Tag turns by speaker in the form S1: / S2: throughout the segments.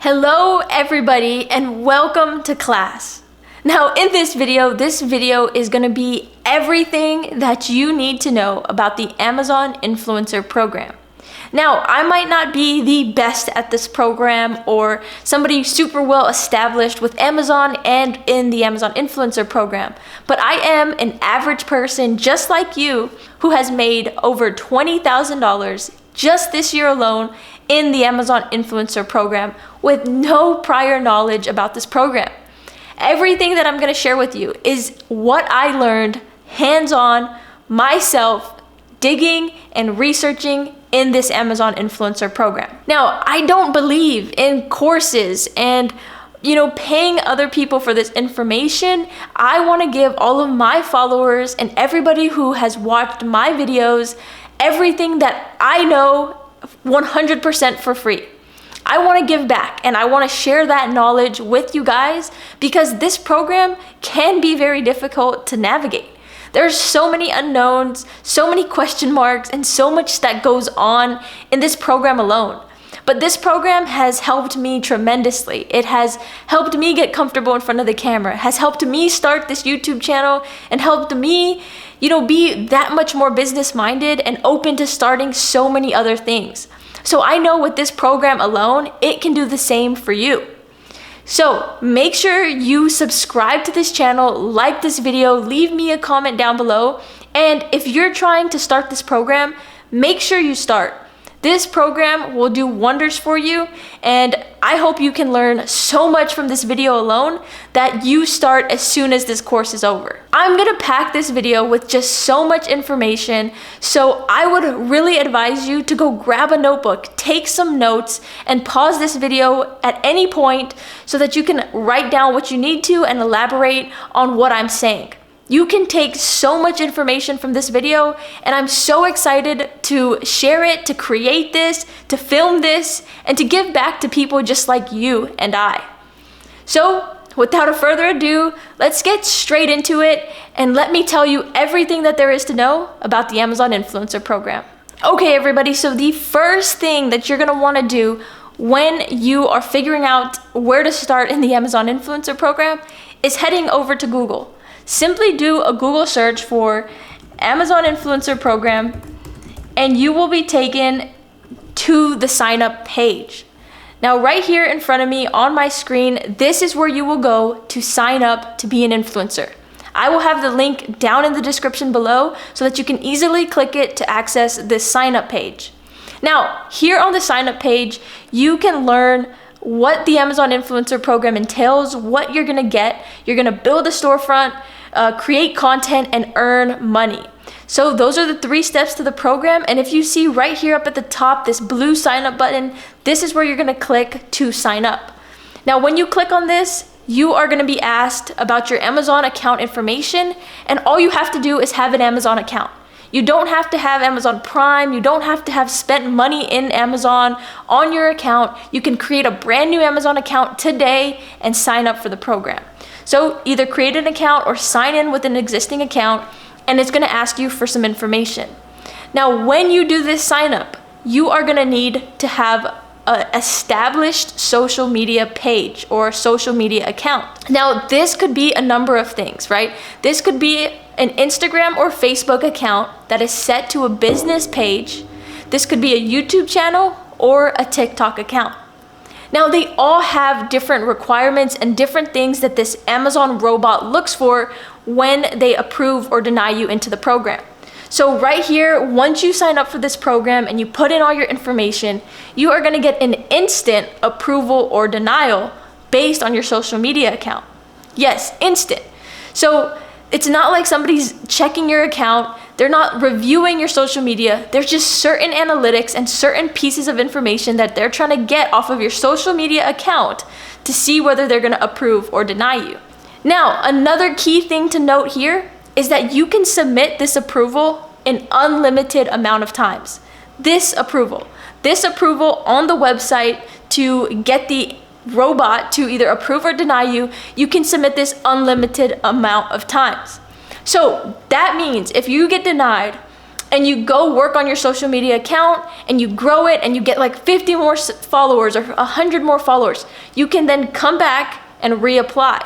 S1: Hello everybody and welcome to class. Now in this video is going to be everything that you need to know about the Amazon Influencer Program. Now I might not be the best at this program or somebody super well established with Amazon and in the Amazon Influencer Program, but I am an average person just like you who has made over $20,000 just this year alone in the Amazon Influencer Program with no prior knowledge about this program. Everything that I'm going to share with you is what I learned hands-on myself, digging and researching in this Amazon Influencer Program. Now, I don't believe in courses and paying other people for this information. I want to give all of my followers and everybody who has watched my videos everything that I know 100% for free. I want to give back and I want to share that knowledge with you guys because this program can be very difficult to navigate. There's so many unknowns, so many question marks, and so much that goes on in this program alone. But this program has helped me tremendously. It has helped me get comfortable in front of the camera, has helped me start this YouTube channel, and helped me, be that much more business-minded and open to starting so many other things. So I know with this program alone, it can do the same for you. So make sure you subscribe to this channel, like this video, leave me a comment down below. And if you're trying to start this program, make sure you start. This program will do wonders for you, and I hope you can learn so much from this video alone that you start as soon as this course is over. I'm gonna pack this video with just so much information, so I would really advise you to go grab a notebook, take some notes, and pause this video at any point so that you can write down what you need to and elaborate on what I'm saying. You can take so much information from this video, and I'm so excited to share it, to create this, to film this, and to give back to people just like you and I. So, without further ado, let's get straight into it, and let me tell you everything that there is to know about the Amazon Influencer Program. Okay, everybody, so the first thing that you're gonna wanna do when you are figuring out where to start in the Amazon Influencer Program is heading over to Google. Simply do a Google search for Amazon Influencer Program and you will be taken to the sign up page. Now right here in front of me on my screen, this is where you will go to sign up to be an influencer. I will have the link down in the description below so that you can easily click it to access this sign up page. Now here on the sign up page, you can learn what the Amazon Influencer Program entails, what you're gonna get. You're gonna build a storefront, create content, and earn money. So those are the 3 steps to the program, and if you see right here up at the top this blue sign up button, this is where you're gonna click to sign up. Now when you click on this, you are gonna be asked about your Amazon account information, and all you have to do is have an Amazon account. You don't have to have Amazon Prime, you don't have to have spent money in Amazon on your account. You can create a brand new Amazon account today and sign up for the program. So either create an account or sign in with an existing account, and it's gonna ask you for some information. Now when you do this sign up, you are gonna need to have an established social media page or social media account. Now this could be a number of things, right? This could be an Instagram or Facebook account that is set to a business page. This could be a YouTube channel or a TikTok account. Now they all have different requirements and different things that this Amazon robot looks for when they approve or deny you into the program. So right here, once you sign up for this program and you put in all your information, you are gonna get an instant approval or denial based on your social media account. Yes, instant. So it's not like somebody's checking your account, they're not reviewing your social media, there's just certain analytics and certain pieces of information that they're trying to get off of your social media account to see whether they're gonna approve or deny you. Now, another key thing to note here is that you can submit this approval an unlimited amount of times. This approval on the website to get the robot to either approve or deny you, you can submit this unlimited amount of times. So that means if you get denied and you go work on your social media account and you grow it and you get like 50 more followers or 100 more followers, you can then come back and reapply.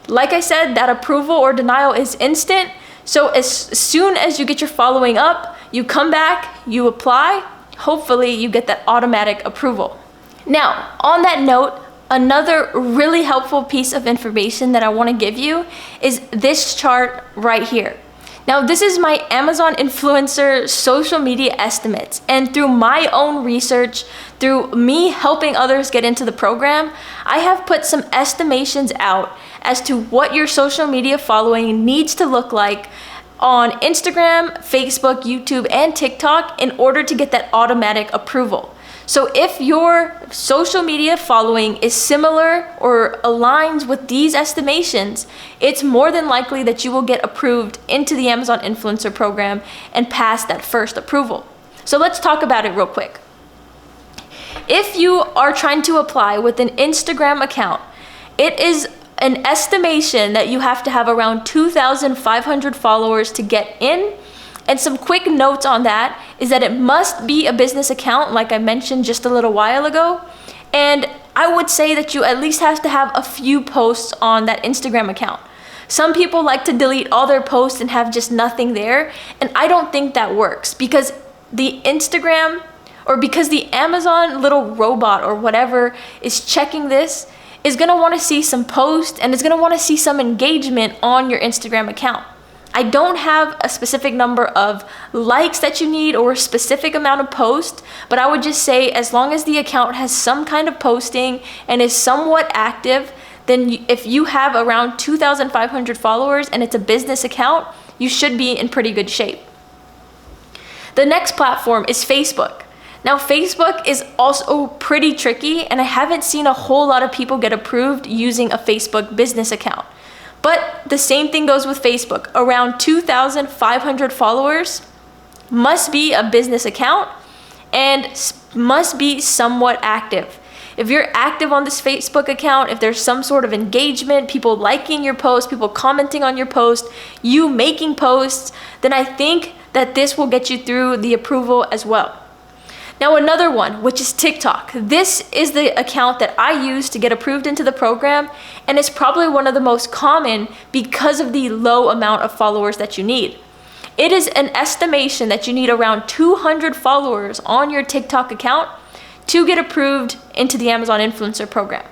S1: Like I said, that approval or denial is instant. So as soon as you get your following up, you come back, you apply, hopefully you get that automatic approval. Now, on that note, another really helpful piece of information that I want to give you is this chart right here. Now, this is my Amazon influencer social media estimates, and through my own research, through me helping others get into the program, I have put some estimations out as to what your social media following needs to look like on Instagram, Facebook, YouTube, and TikTok in order to get that automatic approval. So if your social media following is similar or aligns with these estimations, it's more than likely that you will get approved into the Amazon Influencer Program and pass that first approval. So let's talk about it real quick. If you are trying to apply with an Instagram account, it is an estimation that you have to have around 2,500 followers to get in. And some quick notes on that is that it must be a business account, like I mentioned just a little while ago. And I would say that you at least have to have a few posts on that Instagram account. Some people like to delete all their posts and have just nothing there. And I don't think that works because the Instagram or because the Amazon little robot or whatever is checking this is gonna wanna see some posts and is gonna wanna see some engagement on your Instagram account. I don't have a specific number of likes that you need or a specific amount of posts, but I would just say as long as the account has some kind of posting and is somewhat active, then if you have around 2,500 followers and it's a business account, you should be in pretty good shape. The next platform is Facebook. Now, Facebook is also pretty tricky, and I haven't seen a whole lot of people get approved using a Facebook business account. But the same thing goes with Facebook. Around 2,500 followers must be a business account and must be somewhat active. If you're active on this Facebook account, if there's some sort of engagement, people liking your post, people commenting on your post, you making posts, then I think that this will get you through the approval as well. Now, another one, which is TikTok. This is the account that I use to get approved into the program, and it's probably one of the most common because of the low amount of followers that you need. It is an estimation that you need around 200 followers on your TikTok account to get approved into the Amazon Influencer Program.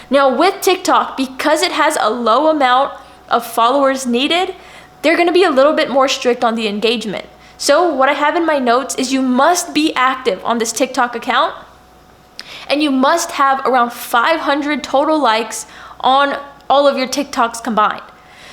S1: Now, with TikTok, because it has a low amount of followers needed, they're gonna be a little bit more strict on the engagement. So what I have in my notes is you must be active on this TikTok account and you must have around 500 total likes on all of your TikToks combined.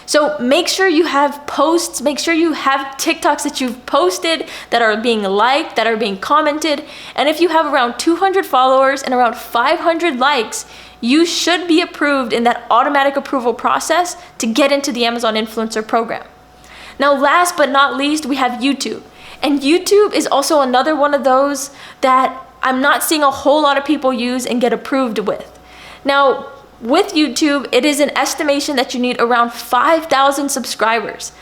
S1: So make sure you have posts, make sure you have TikToks that you've posted that are being liked, that are being commented. And if you have around 200 followers and around 500 likes, you should be approved in that automatic approval process to get into the Amazon Influencer Program. Now, last but not least, we have YouTube. And YouTube is also another one of those that I'm not seeing a whole lot of people use and get approved with. Now, with YouTube, it is an estimation that you need around 5,000 subscribers.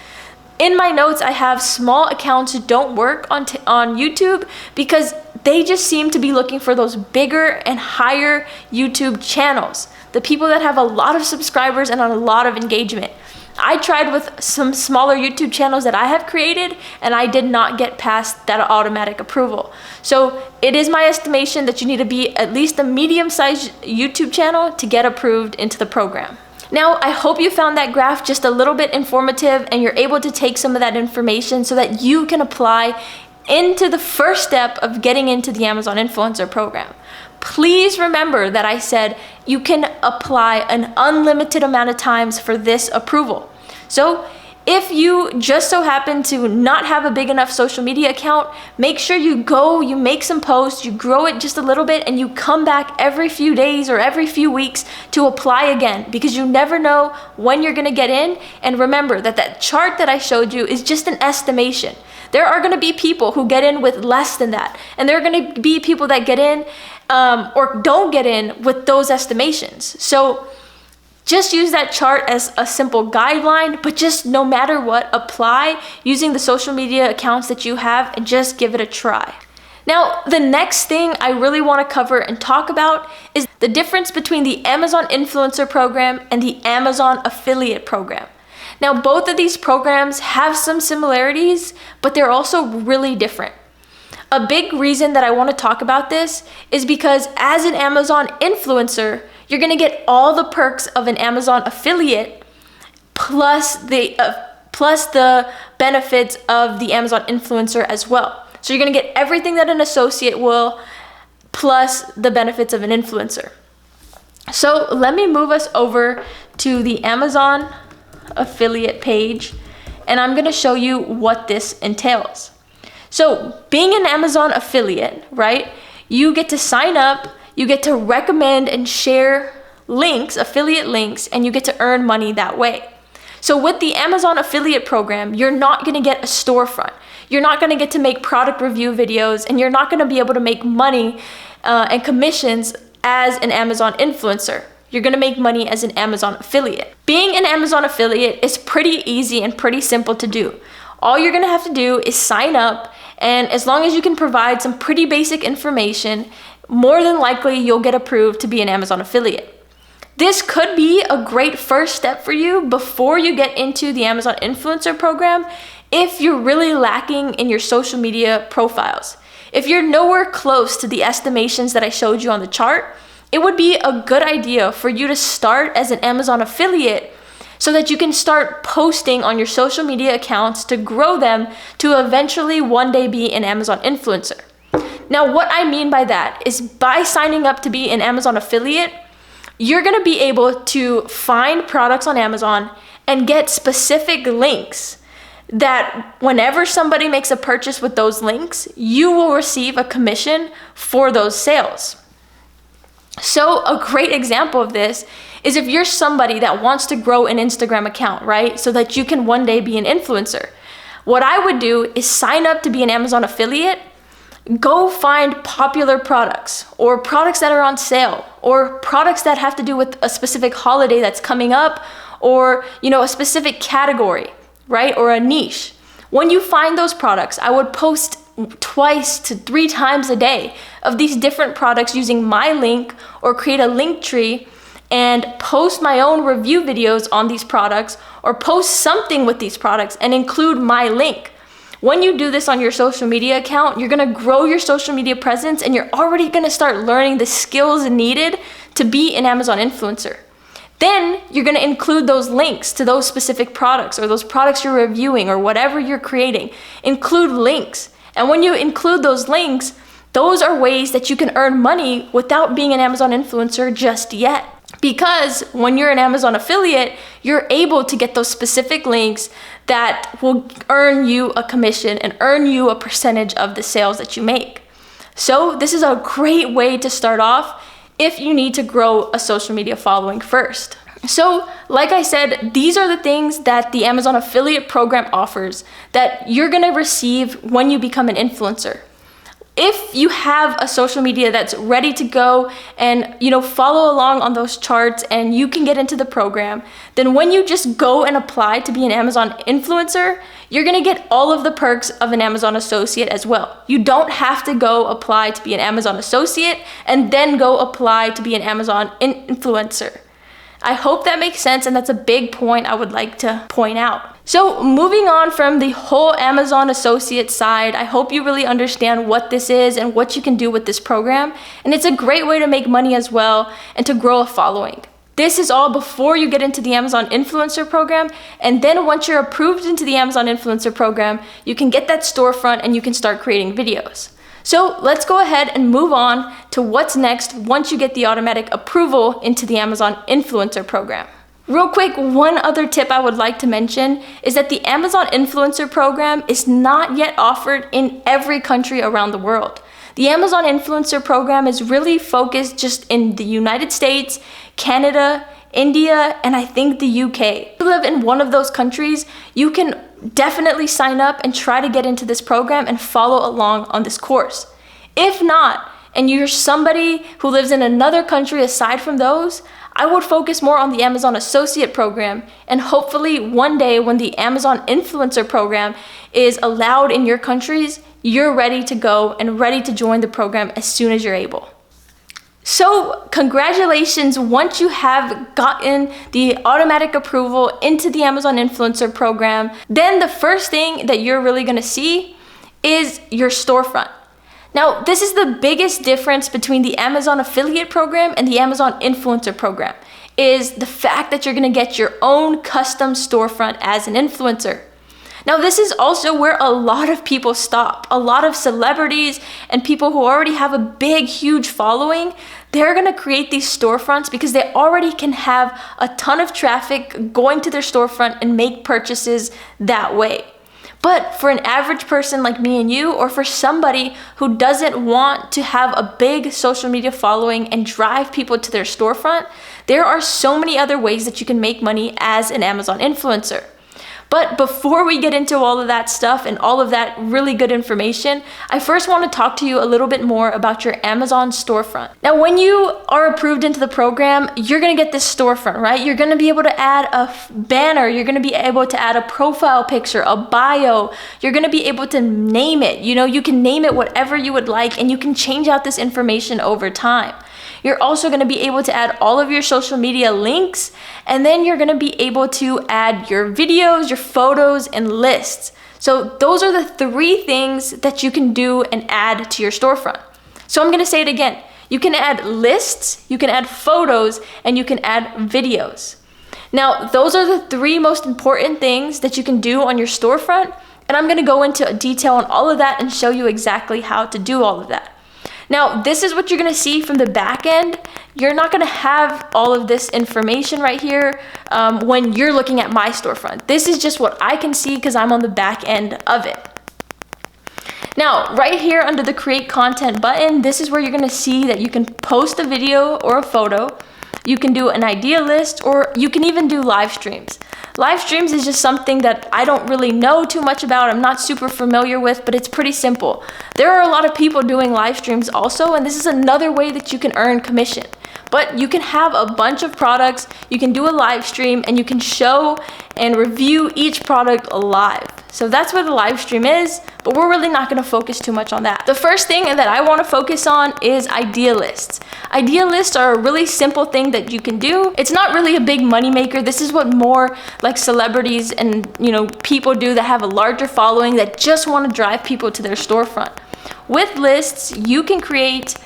S1: In my notes, I have small accounts that don't work on YouTube because they just seem to be looking for those bigger and higher YouTube channels. The people that have a lot of subscribers and a lot of engagement. I tried with some smaller YouTube channels that I have created and I did not get past that automatic approval. So it is my estimation that you need to be at least a medium-sized YouTube channel to get approved into the program. Now, I hope you found that graph just a little bit informative and you're able to take some of that information so that you can apply into the first step of getting into the Amazon Influencer Program. Please remember that I said you can apply an unlimited amount of times for this approval. So if you just so happen to not have a big enough social media account, make sure you make some posts, you grow it just a little bit, and you come back every few days or every few weeks to apply again, because you never know when you're gonna get in. And remember that that chart that I showed you is just an estimation. There are gonna be people who get in with less than that, and there are gonna be people that get in or don't get in with those estimations. So Just use that chart as a simple guideline, but just no matter what, apply using the social media accounts that you have and just give it a try. Now, the next thing I really want to cover and talk about is the difference between the Amazon Influencer Program and the Amazon Affiliate Program. Now, both of these programs have some similarities, but they're also really different. A big reason that I want to talk about this is because as an Amazon influencer, you're going to get all the perks of an Amazon affiliate plus the benefits of the Amazon influencer as well. So you're going to get everything that an associate will plus the benefits of an influencer. So let me move us over to the Amazon affiliate page, and I'm going to show you what this entails. So being an Amazon affiliate, right, you get to sign up, you get to recommend and share links, affiliate links, and you get to earn money that way. So with the Amazon affiliate program, you're not going to get a storefront. You're not going to get to make product review videos, and you're not going to be able to make money and commissions as an Amazon influencer. You're going to make money as an Amazon affiliate. Being an Amazon affiliate is pretty easy and pretty simple to do. All you're going to have to do is sign up, and as long as you can provide some pretty basic information, more than likely you'll get approved to be an Amazon affiliate. This could be a great first step for you before you get into the Amazon Influencer Program if you're really lacking in your social media profiles. If you're nowhere close to the estimations that I showed you on the chart, it would be a good idea for you to start as an Amazon affiliate so that you can start posting on your social media accounts to grow them to eventually one day be an Amazon influencer. Now, what I mean by that is by signing up to be an Amazon affiliate, you're going to be able to find products on Amazon and get specific links that whenever somebody makes a purchase with those links, you will receive a commission for those sales. So a great example of this is if you're somebody that wants to grow an Instagram account, right? So that you can one day be an influencer. What I would do is sign up to be an Amazon affiliate, go find popular products or products that are on sale or products that have to do with a specific holiday that's coming up or, a specific category, right? Or a niche. When you find those products, I would post 2 to 3 times a day of these different products using my link or create a link tree and post my own review videos on these products or post something with these products and include my link. When you do this on your social media account, you're gonna grow your social media presence and you're already gonna start learning the skills needed to be an Amazon influencer. Then you're gonna include those links to those specific products or those products you're reviewing or whatever you're creating. Include links. And when you include those links, those are ways that you can earn money without being an Amazon influencer just yet. Because when you're an Amazon affiliate, you're able to get those specific links that will earn you a commission and earn you a percentage of the sales that you make. So this is a great way to start off if you need to grow a social media following first. So like I said, these are the things that the Amazon affiliate program offers that you're gonna receive when you become an influencer. If you have a social media that's ready to go and follow along on those charts and you can get into the program, then when you just go and apply to be an Amazon influencer, you're gonna get all of the perks of an Amazon associate as well. You don't have to go apply to be an Amazon associate and then go apply to be an Amazon influencer. I hope that makes sense, and that's a big point I would like to point out. So moving on from the whole Amazon associate side, I hope you really understand what this is and what you can do with this program. And it's a great way to make money as well and to grow a following. This is all before you get into the Amazon Influencer Program. And then once you're approved into the Amazon Influencer Program, you can get that storefront and you can start creating videos. So let's go ahead and move on to what's next once you get the automatic approval into the Amazon Influencer Program. Real quick, one other tip I would like to mention is that the Amazon Influencer Program is not yet offered in every country around the world. The Amazon Influencer Program is really focused just in the United States, Canada, India, and I think the UK. If you live in one of those countries, you can definitely sign up and try to get into this program and follow along on this course. If not, and you're somebody who lives in another country aside from those, I would focus more on the Amazon Associate Program, and hopefully one day when the Amazon Influencer Program is allowed in your countries, you're ready to go and ready to join the program as soon as you're able. So congratulations, once you have gotten the automatic approval into the Amazon Influencer Program, then the first thing that you're really gonna see is your storefront. Now, this is the biggest difference between the Amazon Affiliate Program and the Amazon Influencer Program, is the fact that you're gonna get your own custom storefront as an influencer. Now, this is also where a lot of people stop. A lot of celebrities and people who already have a big, huge following, they're gonna create these storefronts because they already can have a ton of traffic going to their storefront and make purchases that way. But for an average person like me and you, or for somebody who doesn't want to have a big social media following and drive people to their storefront, there are so many other ways that you can make money as an Amazon influencer. But before we get into all of that stuff and all of that really good information, I first want to talk to you a little bit more about your Amazon storefront. Now, when you are approved into the program, you're going to get this storefront, right? You're going to be able to add a banner. You're going to be able to add a profile picture, a bio. You're going to be able to name it. You can name it whatever you would like, and you can change out this information over time. You're also going to be able to add all of your social media links, and then you're going to be able to add your videos, your photos, and lists. So those are the three things that you can do and add to your storefront. So I'm going to say it again. You can add lists, you can add photos, and you can add videos. Now, those are the three most important things that you can do on your storefront, and I'm going to go into detail on all of that and show you exactly how to do all of that. Now, this is what you're gonna see from the back end. You're not gonna have all of this information right here when you're looking at my storefront. This is just what I can see because I'm on the back end of it. Now, right here under the Create Content button, this is where you're gonna see that you can post a video or a photo. You can do an idea list, or you can even do live streams. Live streams is just something that I don't really know too much about. I'm not super familiar with, but it's pretty simple. There are a lot of people doing live streams also, and this is another way that you can earn commission. But you can have a bunch of products, you can do a live stream, and you can show and review each product live. So that's what the live stream is, but we're really not gonna focus too much on that. The first thing that I wanna focus on is idea lists. Idea lists are a really simple thing that you can do. It's not really a big money maker. This is what more like celebrities and people do that have a larger following that just wanna drive people to their storefront. With lists, you can create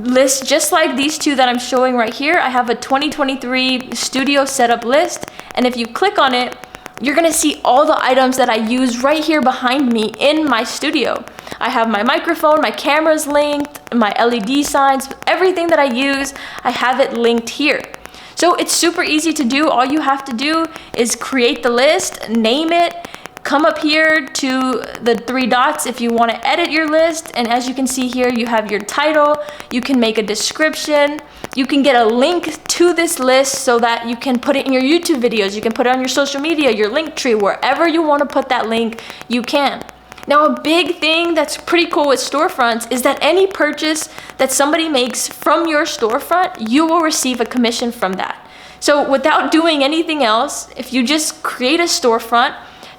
S1: lists just like these two that I'm showing right here. I have a 2023 studio setup list, and if you click on it, you're gonna see all the items that I use right here behind me in my studio. I have my microphone, my camera's linked, my LED signs, everything that I use, I have it linked here. So it's super easy to do. All you have to do is create the list, name it, come up here to the three dots if you want to edit your list, and as you can see here, you have your title, you can make a description, you can get a link to this list so that you can put it in your YouTube videos, you can put it on your social media, your link tree, wherever you want to put that link, you can. Now, a big thing that's pretty cool with storefronts is that any purchase that somebody makes from your storefront, you will receive a commission from that. So without doing anything else, if you just create a storefront,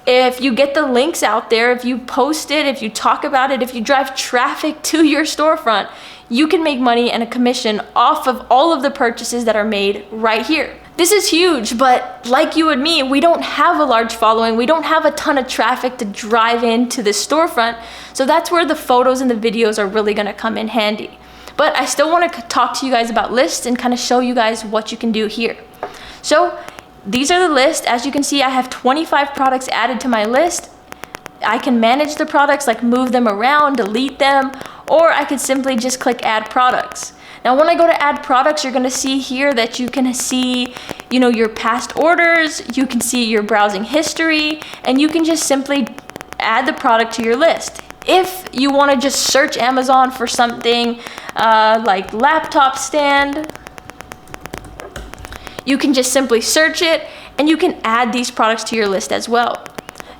S1: if you get the links out there, if you post it, if you talk about it, if you drive traffic to your storefront, you can make money and a commission off of all of the purchases that are made right here. This is huge, but like you and me, we don't have a large following. We don't have a ton of traffic to drive into this storefront. So that's where the photos and the videos are really gonna come in handy. But I still wanna talk to you guys about lists and kind of show you guys what you can do here. So these are the lists. As you can see, I have 25 products added to my list. I can manage the products, like move them around, delete them, or I could simply just click add products. Now, when I go to add products, you're gonna see here that you can see, your past orders, you can see your browsing history, and you can just simply add the product to your list. If you wanna just search Amazon for something like laptop stand, you can just simply search it, and you can add these products to your list as well.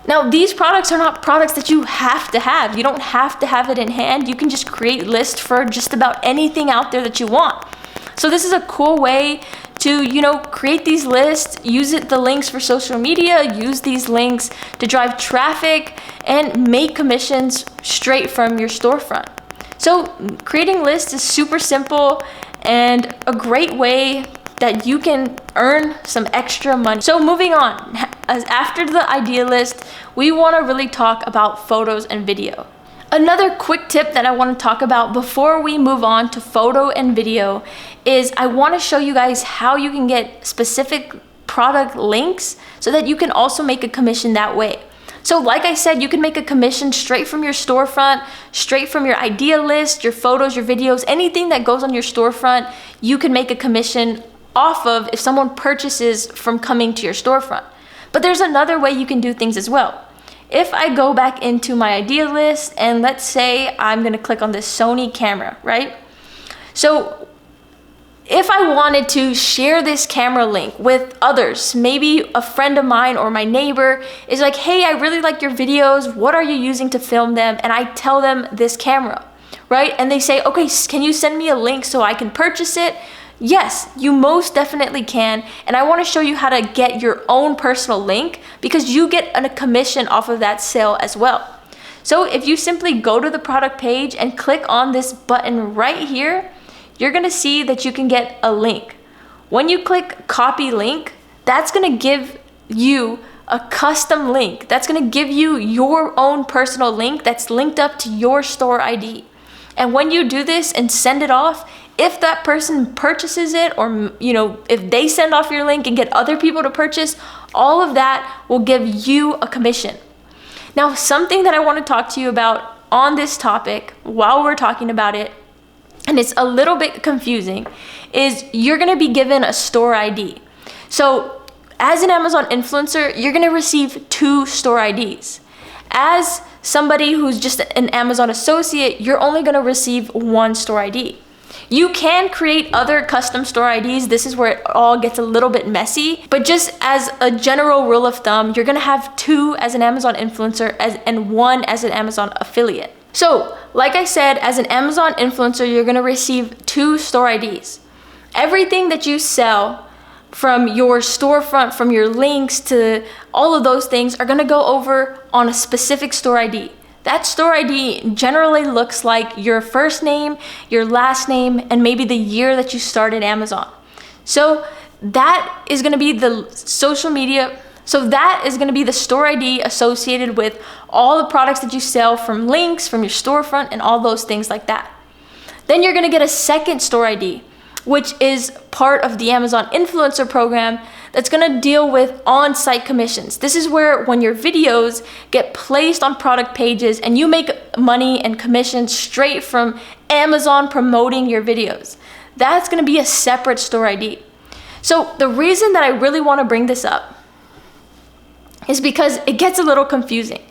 S1: Now, these products are not products that you have to have. You don't have to have it in hand. You can just create lists for just about anything out there that you want. So this is a cool way to, create these lists, use the links for social media, use these links to drive traffic and make commissions straight from your storefront. So creating lists is super simple and a great way that you can earn some extra money. So moving on, after the idea list, we want to really talk about photos and video. Another quick tip that I want to talk about before we move on to photo and video is I want to show you guys how you can get specific product links so that you can also make a commission that way. So like I said, you can make a commission straight from your storefront, straight from your idea list, your photos, your videos, anything that goes on your storefront, you can make a commission off of if someone purchases from coming to your storefront. But there's another way you can do things as well. If I go back into my idea list and let's say I'm gonna click on this Sony camera, right? So if I wanted to share this camera link with others, maybe a friend of mine or my neighbor is like, hey, I really like your videos. What are you using to film them? And I tell them this camera, right? And they say, okay, can you send me a link so I can purchase it? Yes, you most definitely can. And I want to show you how to get your own personal link because you get a commission off of that sale as well. So if you simply go to the product page and click on this button right here, you're going to see that you can get a link. When you click copy link, that's going to give you a custom link. That's going to give you your own personal link that's linked up to your store ID. And when you do this and send it off, if that person purchases it or, if they send off your link and get other people to purchase, all of that will give you a commission. Now, something that I want to talk to you about on this topic while we're talking about it, and it's a little bit confusing, is you're going to be given a store ID. So as an Amazon influencer, you're going to receive 2 store IDs. As somebody who's just an Amazon associate, you're only going to receive 1 store ID. You can create other custom store IDs. This is where it all gets a little bit messy, but just as a general rule of thumb, you're gonna have 2 as an Amazon influencer and 1 as an Amazon affiliate. So, like I said, as an Amazon influencer, you're gonna receive 2 store IDs. Everything that you sell from your storefront, from your links to all of those things are gonna go over on a specific store ID. That store ID generally looks like your first name, your last name, and maybe the year that you started Amazon. So that is going to be the social media. So that is going to be the store ID associated with all the products that you sell from links, from your storefront, and all those things like that. Then you're going to get a second store ID, which is part of the Amazon influencer program that's going to deal with on-site commissions. This is where when your videos get placed on product pages and you make money and commissions straight from Amazon promoting your videos. That's going to be a separate store ID. So the reason that I really want to bring this up is because it gets a little confusing,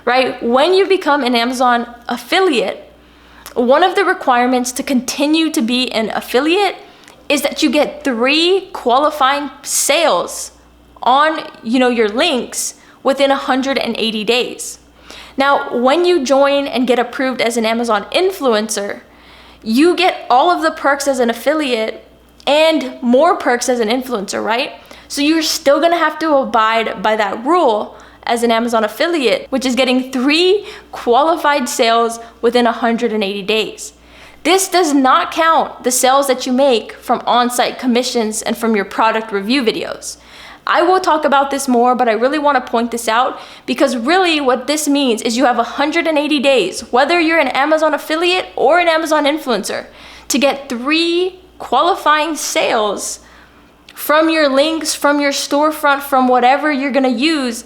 S1: right? When you become an Amazon affiliate, one of the requirements to continue to be an affiliate is that you get 3 qualifying sales on, your links within 180 days. Now, when you join and get approved as an Amazon influencer, you get all of the perks as an affiliate and more perks as an influencer, right? So you're still gonna have to abide by that rule as an Amazon affiliate, which is getting 3 qualified sales within 180 days. This does not count the sales that you make from on-site commissions and from your product review videos. I will talk about this more, but I really want to point this out because really what this means is you have 180 days, whether you're an Amazon affiliate or an Amazon influencer, to get 3 qualifying sales from your links, from your storefront, from whatever you're going to use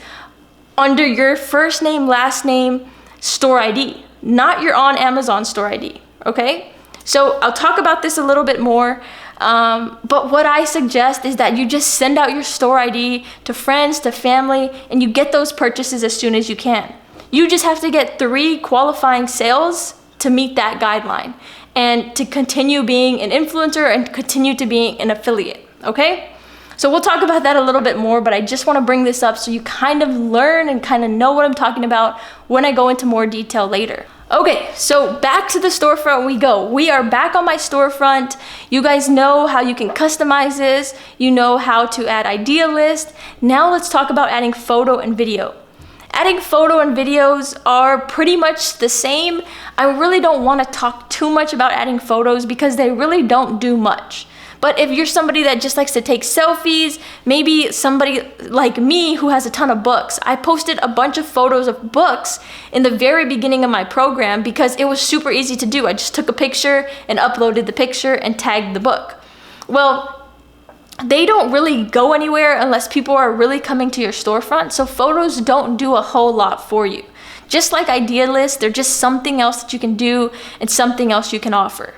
S1: under your first name, last name, store ID, not your on Amazon store ID. Okay, so I'll talk about this a little bit more, but what I suggest is that you just send out your store ID to friends, to family, and you get those purchases as soon as you can. You just have to get 3 qualifying sales to meet that guideline and to continue being an influencer and continue to being an affiliate, okay? So we'll talk about that a little bit more, but I just want to bring this up so you kind of learn and kind of know what I'm talking about when I go into more detail later. Okay, so back to the storefront we go. We are back on my storefront. You guys know how you can customize this. You know how to add idea list. Now let's talk about adding photo and video. Adding photo and videos are pretty much the same. I really don't want to talk too much about adding photos because they really don't do much. But if you're somebody that just likes to take selfies, maybe somebody like me who has a ton of books, I posted a bunch of photos of books in the very beginning of my program because it was super easy to do. I just took a picture and uploaded the picture and tagged the book. Well, they don't really go anywhere unless people are really coming to your storefront, so photos don't do a whole lot for you. Just like idea lists, they're just something else that you can do and something else you can offer.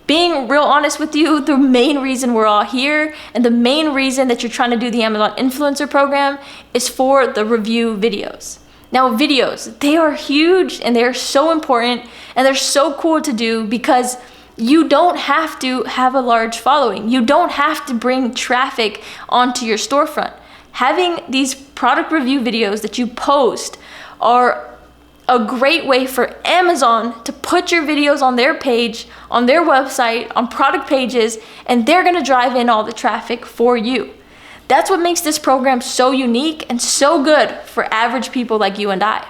S1: Being real honest with you, the main reason we're all here and the main reason that you're trying to do the Amazon Influencer Program is for the review videos. Now videos, they are huge and they're so important and they're so cool to do because you don't have to have a large following. You don't have to bring traffic onto your storefront. Having these product review videos that you post are a great way for Amazon to put your videos on their page, on their website, on product pages, and they're gonna drive in all the traffic for you. That's what makes this program so unique and so good for average people like you and I.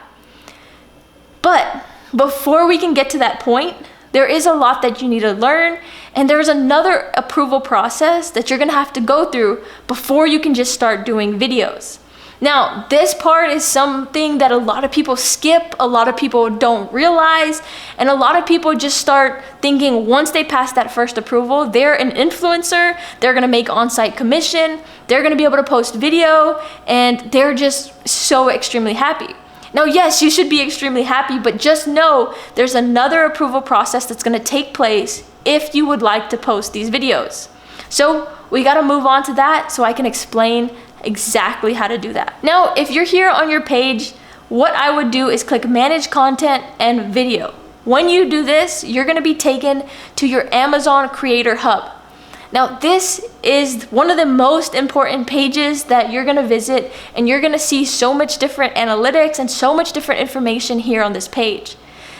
S1: But before we can get to that point, there is a lot that you need to learn, and there's another approval process that you're gonna have to go through before you can just start doing videos. Now, this part is something that a lot of people skip, a lot of people don't realize, and a lot of people just start thinking once they pass that first approval, they're an influencer, they're gonna make on-site commission, they're gonna be able to post video, and they're just so extremely happy. Now, yes, you should be extremely happy, but just know there's another approval process that's gonna take place if you would like to post these videos. So we gotta move on to that so I can explain exactly how to do that. Now, if you're here on your page, what I would do is click Manage Content and Video. When you do this, you're gonna be taken to your Amazon Creator Hub. Now, this is one of the most important pages that you're gonna visit, and you're gonna see so much different analytics and so much different information here on this page.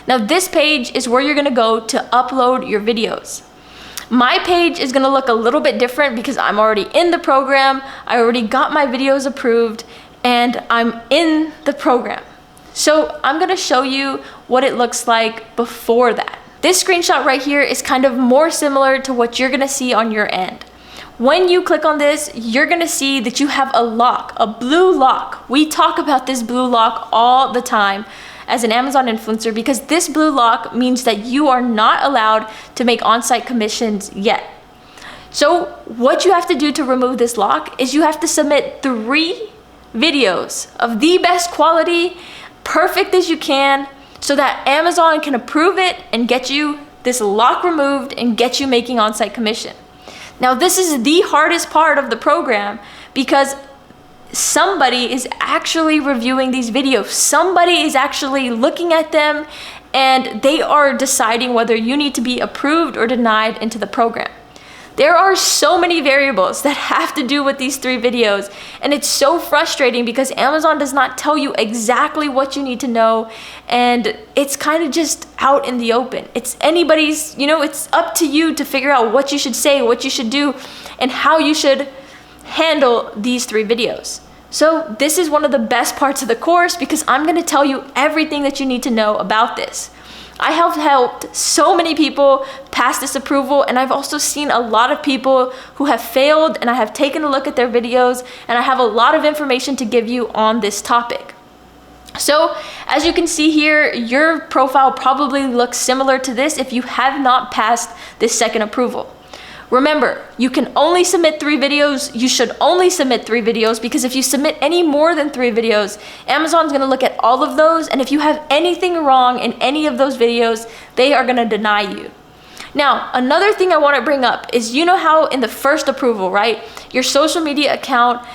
S1: Now, this page is where you're gonna go to upload your videos. My page is gonna look a little bit different because I'm already in the program, I already got my videos approved, and I'm in the program. So I'm gonna show you what it looks like before that. This screenshot right here is kind of more similar to what you're gonna see on your end. When you click on this, you're gonna see that you have a lock, a blue lock. We talk about this blue lock all the time as an Amazon influencer because this blue lock means that you are not allowed to make on-site commissions yet. So what you have to do to remove this lock is you have to submit 3 videos of the best quality, perfect as you can, so that Amazon can approve it and get you this lock removed and get you making on-site commission. Now, this is the hardest part of the program because somebody is actually reviewing these videos. Somebody is actually looking at them and they are deciding whether you need to be approved or denied into the program. There are so many variables that have to do with these 3 videos, and it's so frustrating because Amazon does not tell you exactly what you need to know, and it's kind of just out in the open. It's anybody's, it's up to you to figure out what you should say, what you should do, and how you should handle these 3 videos. So this is one of the best parts of the course because I'm gonna tell you everything that you need to know about this. I have helped so many people pass this approval, and I've also seen a lot of people who have failed, and I have taken a look at their videos, and I have a lot of information to give you on this topic. So as you can see here, your profile probably looks similar to this if you have not passed this second approval. Remember, you can only submit 3 videos. You should only submit 3 videos because if you submit any more than 3 videos, Amazon's gonna look at all of those, and if you have anything wrong in any of those videos, they are gonna deny you. Now, another thing I wanna bring up is how in the first approval, right? Your social media account,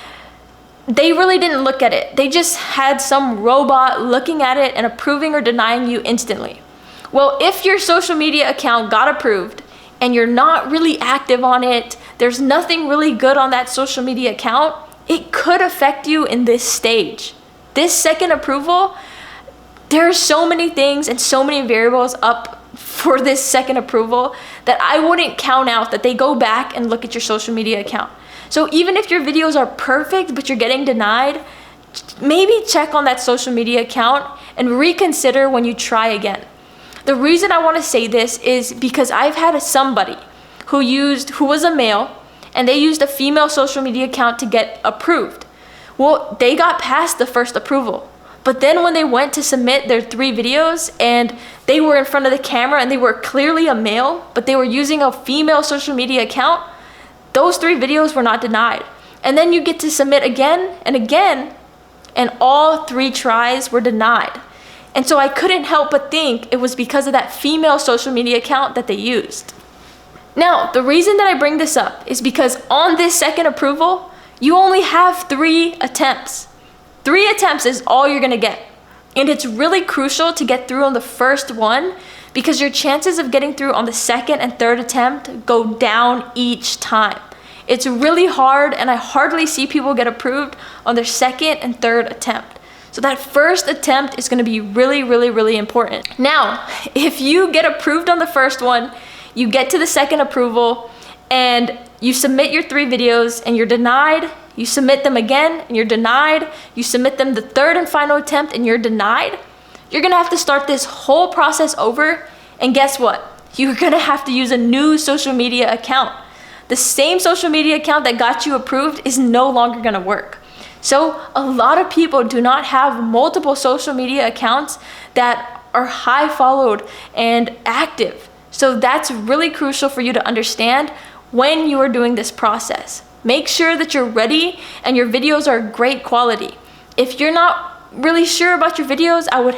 S1: they really didn't look at it. They just had some robot looking at it and approving or denying you instantly. Well, if your social media account got approved, and you're not really active on it, there's nothing really good on that social media account, it could affect you in this stage. This second approval, there are so many things and so many variables up for this second approval that I wouldn't count out that they go back and look at your social media account. So even if your videos are perfect but you're getting denied, maybe check on that social media account and reconsider when you try again. The reason I want to say this is because I've had somebody who was a male, and they used a female social media account to get approved. Well, they got past the first approval, but then when they went to submit their 3 videos and they were in front of the camera and they were clearly a male, but they were using a female social media account, those 3 videos were not denied. And then you get to submit again and again, and all 3 tries were denied. And so I couldn't help but think it was because of that female social media account that they used. Now, the reason that I bring this up is because on this second approval, you only have 3 attempts. 3 attempts is all you're gonna get. And it's really crucial to get through on the first one because your chances of getting through on the second and third attempt go down each time. It's really hard, and I hardly see people get approved on their second and third attempt. So that first attempt is gonna be really, really, really important. Now, if you get approved on the first one, you get to the second approval, and you submit your 3 videos and you're denied, you submit them again and you're denied, you submit them the third and final attempt and you're denied, you're gonna have to start this whole process over, and guess what? You're gonna have to use a new social media account. The same social media account that got you approved is no longer gonna work. So a lot of people do not have multiple social media accounts that are high followed and active. So that's really crucial for you to understand when you are doing this process. Make sure that you're ready and your videos are great quality. If you're not really sure about your videos, I would,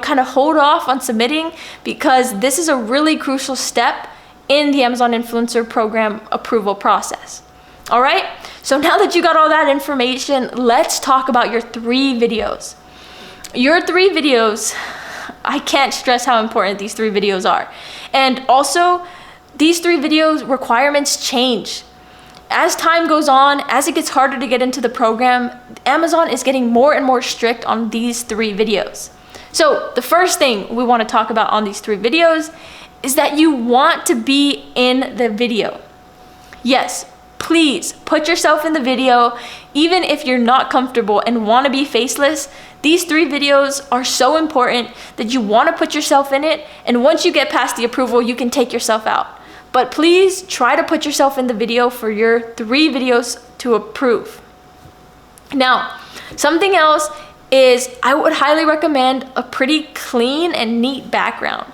S1: kind of hold off on submitting, because this is a really crucial step in the Amazon Influencer Program approval process. All right, so now that you got all that information, let's talk about your 3 videos. Your 3 videos, I can't stress how important these 3 videos are. And also, these 3 videos requirements change. As time goes on, as it gets harder to get into the program, Amazon is getting more and more strict on these 3 videos. So the first thing we want to talk about on these 3 videos is that you want to be in the video. Yes, please put yourself in the video, even if you're not comfortable and want to be faceless. These 3 videos are so important that you want to put yourself in it, and once you get past the approval, you can take yourself out. But please try to put yourself in the video for your 3 videos to approve. Now, something else is I would highly recommend a pretty clean and neat background.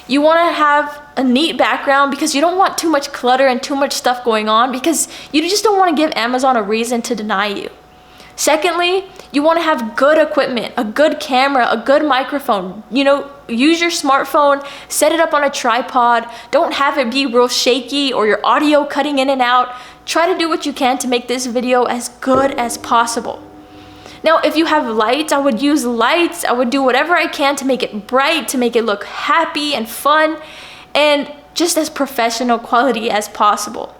S1: You want to have a neat background because you don't want too much clutter and too much stuff going on, because you just don't want to give Amazon a reason to deny you. Secondly, you want to have good equipment, a good camera, a good microphone. Use your smartphone, set it up on a tripod. Don't have it be real shaky or your audio cutting in and out. Try to do what you can to make this video as good as possible. Now, if you have lights, I would use lights. I would do whatever I can to make it bright, to make it look happy and fun, and just as professional quality as possible.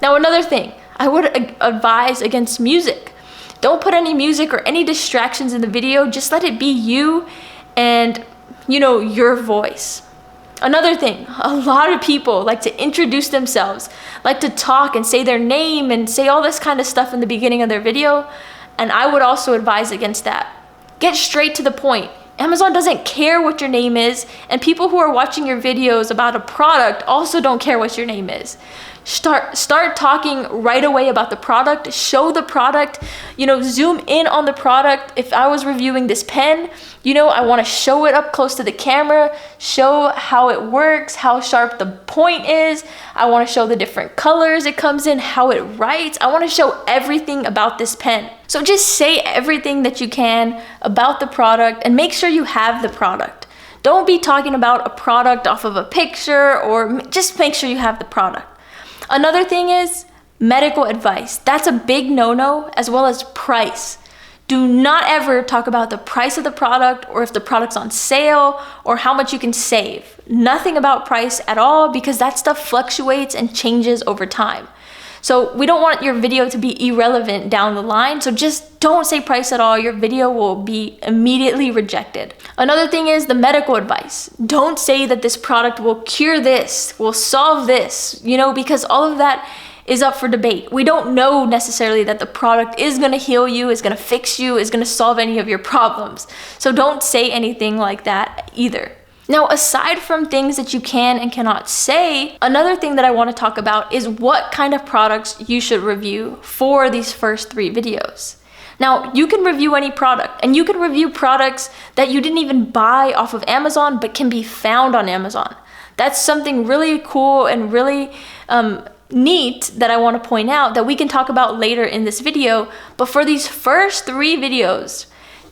S1: Now, another thing, I would advise against music. Don't put any music or any distractions in the video. Just let it be you and, your voice. Another thing, a lot of people like to introduce themselves, like to talk and say their name and say all this kind of stuff in the beginning of their video. And I would also advise against that. Get straight to the point. Amazon doesn't care what your name is, and people who are watching your videos about a product also don't care what your name is. Start talking right away about the product. Show the product, zoom in on the product. If I was reviewing this pen, I want to show it up close to the camera, show how it works, how sharp the point is. I want to show the different colors it comes in, how it writes. I want to show everything about this pen. So just say everything that you can about the product and make sure you have the product. Don't be talking about a product off of a picture, or just make sure you have the product. Another thing is medical advice. That's a big no-no, as well as price. Do not ever talk about the price of the product or if the product's on sale or how much you can save. Nothing about price at all, because that stuff fluctuates and changes over time. So we don't want your video to be irrelevant down the line. So just don't say price at all. Your video will be immediately rejected. Another thing is the medical advice. Don't say that this product will cure this, will solve this, because all of that is up for debate. We don't know necessarily that the product is gonna heal you, is gonna fix you, is gonna solve any of your problems. So don't say anything like that either. Now, aside from things that you can and cannot say, another thing that I want to talk about is what kind of products you should review for these first 3 videos. Now, you can review any product, and you can review products that you didn't even buy off of Amazon but can be found on Amazon. That's something really cool and really neat that I want to point out that we can talk about later in this video. But for these first 3 videos,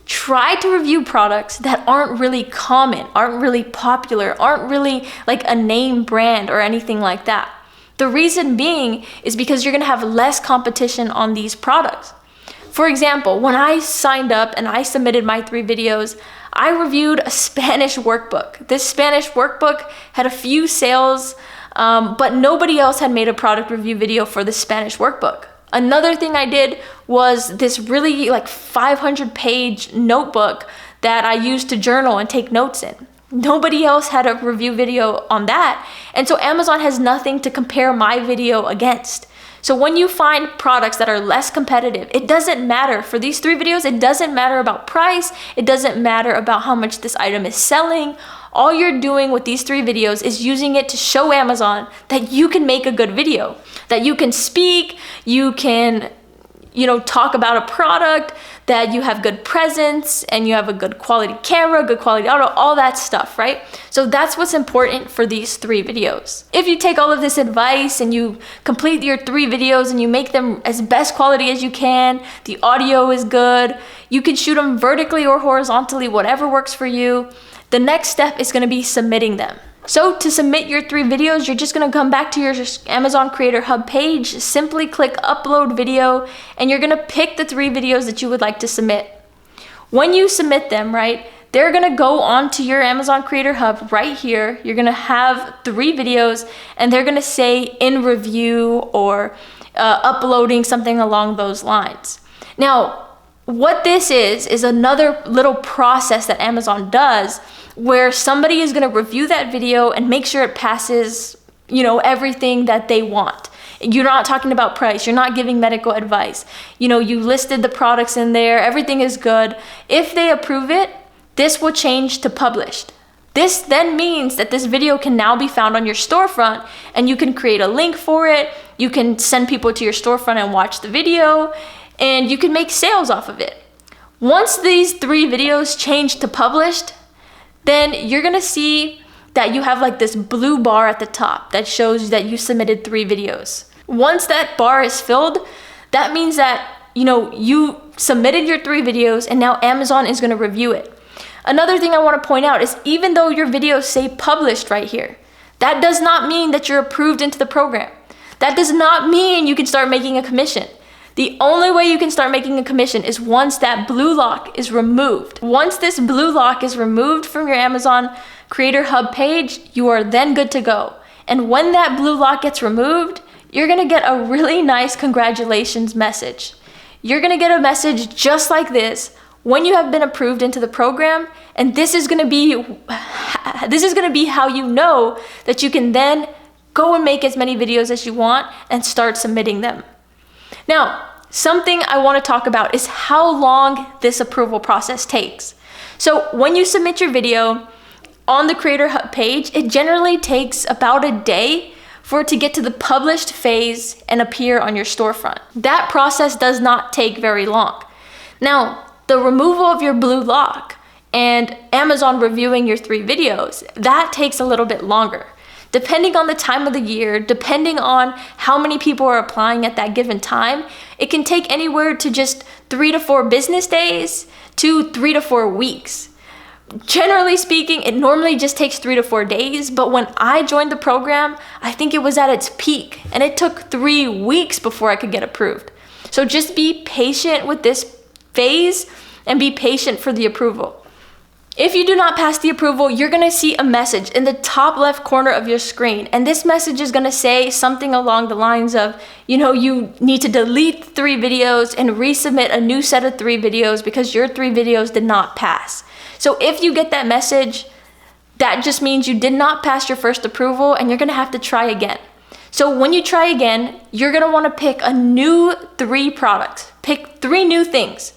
S1: try to review products that aren't really common, aren't really popular, aren't really like a name brand or anything like that. The reason being is because you're gonna have less competition on these products. For example, when I signed up and I submitted my 3 videos, I reviewed a Spanish workbook. This Spanish workbook had a few sales, but nobody else had made a product review video for the Spanish workbook. Another thing I did was this really 500-page notebook that I used to journal and take notes in. Nobody else had a review video on that. And so Amazon has nothing to compare my video against. So when you find products that are less competitive, it doesn't matter. For these 3 videos, it doesn't matter about price. It doesn't matter about how much this item is selling. All you're doing with these 3 videos is using it to show Amazon that you can make a good video, that you can speak, you can, talk about a product, that you have good presence and you have a good quality camera, good quality audio, all that stuff, right? So that's what's important for these 3 videos. If you take all of this advice and you complete your 3 videos and you make them as best quality as you can, the audio is good, you can shoot them vertically or horizontally, whatever works for you. The next step is gonna be submitting them. So to submit your 3 videos, you're just gonna come back to your Amazon Creator Hub page, simply click upload video, and you're gonna pick the 3 videos that you would like to submit. When you submit them, right, they're gonna go onto your Amazon Creator Hub right here. You're gonna have 3 videos and they're gonna say in review or uploading, something along those lines. Now, what this is another little process that Amazon does where somebody is gonna review that video and make sure it passes, everything that they want. You're not talking about price, you're not giving medical advice. You listed the products in there, everything is good. If they approve it, this will change to published. This then means that this video can now be found on your storefront and you can create a link for it, you can send people to your storefront and watch the video, and you can make sales off of it. Once these 3 videos change to published, then you're gonna see that you have this blue bar at the top that shows that you submitted 3 videos. Once that bar is filled, that means that you submitted your 3 videos and now Amazon is gonna review it. Another thing I wanna point out is even though your videos say published right here, that does not mean that you're approved into the program. That does not mean you can start making a commission. The only way you can start making a commission is once that blue lock is removed. Once this blue lock is removed from your Amazon Creator Hub page, you are then good to go. And when that blue lock gets removed, you're gonna get a really nice congratulations message. You're gonna get a message just like this when you have been approved into the program, and this is gonna be how you know that you can then go and make as many videos as you want and start submitting them. Now, something I want to talk about is how long this approval process takes. So when you submit your video on the Creator Hub page, it generally takes about a day for it to get to the published phase and appear on your storefront. That process does not take very long. Now, the removal of your blue lock and Amazon reviewing your 3 videos, that takes a little bit longer. Depending on the time of the year, depending on how many people are applying at that given time, it can take anywhere to just 3 to 4 business days to 3 to 4 weeks. Generally speaking, it normally just takes 3 to 4 days, but when I joined the program, I think it was at its peak, and it took 3 weeks before I could get approved. So just be patient with this phase and be patient for the approval. If you do not pass the approval, you're gonna see a message in the top left corner of your screen. And this message is gonna say something along the lines of, you need to delete 3 videos and resubmit a new set of 3 videos because your 3 videos did not pass. So if you get that message, that just means you did not pass your first approval and you're gonna have to try again. So when you try again, you're gonna wanna pick a new 3 products. Pick 3 new things.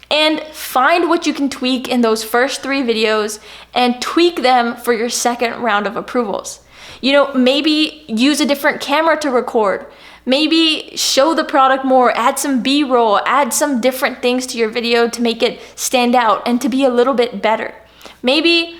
S1: And find what you can tweak in those first 3 videos and tweak them for your second round of approvals. Maybe use a different camera to record. Maybe show the product more, add some B-roll, add some different things to your video to make it stand out and to be a little bit better. Maybe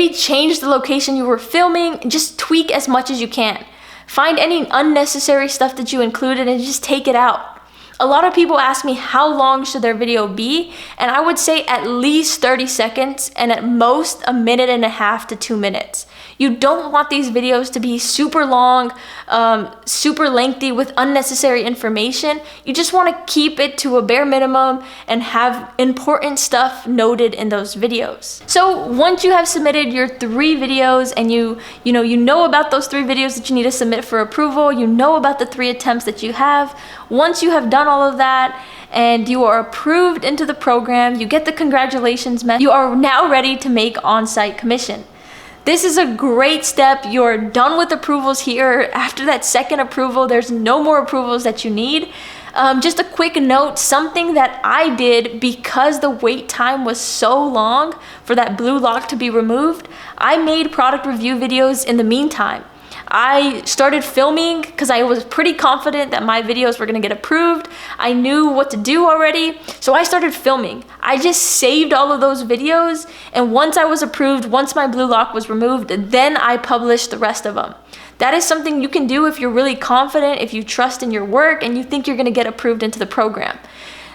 S1: change the location you were filming, just tweak as much as you can. Find any unnecessary stuff that you included and just take it out. A lot of people ask me how long should their video be, and I would say at least 30 seconds and at most 1.5 to 2 minutes. You don't want these videos to be super long, super lengthy with unnecessary information. You just want to keep it to a bare minimum and have important stuff noted in those videos. So once you have submitted your 3 videos and you know about those 3 videos that you need to submit for approval, you know about the 3 attempts that you have, once you have done all of that and you are approved into the program, you get the congratulations message, you are now ready to make on-site commission. This is a great step. You're done with approvals here. After that second approval, there's no more approvals that you need. Just a quick note, something that I did because the wait time was so long for that blue lock to be removed, I made product review videos in the meantime. I started filming because I was pretty confident that my videos were gonna get approved. I knew what to do already, so I started filming. I just saved all of those videos, and once I was approved, once my blue lock was removed, then I published the rest of them. That is something you can do if you're really confident, if you trust in your work, and you think you're gonna get approved into the program.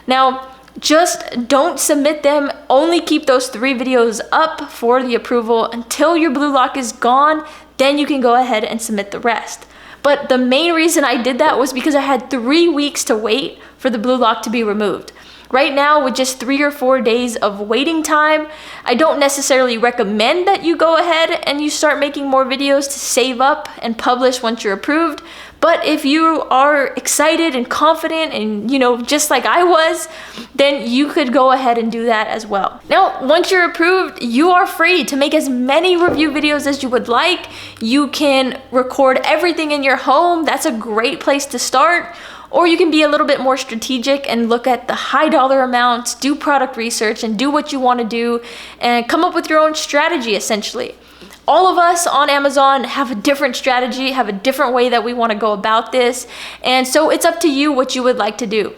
S1: Now, just don't submit them, only keep those 3 videos up for the approval until your blue lock is gone. Then you can go ahead and submit the rest. But the main reason I did that was because I had 3 weeks to wait for the blue lock to be removed. Right now, with just 3 or 4 days of waiting time, I don't necessarily recommend that you go ahead and you start making more videos to save up and publish once you're approved. But if you are excited and confident and, just like I was, then you could go ahead and do that as well. Now, once you're approved, you are free to make as many review videos as you would like. You can record everything in your home. That's a great place to start. Or you can be a little bit more strategic and look at the high dollar amounts, do product research and do what you want to do and come up with your own strategy essentially. All of us on Amazon have a different strategy, have a different way that we want to go about this. And so it's up to you what you would like to do.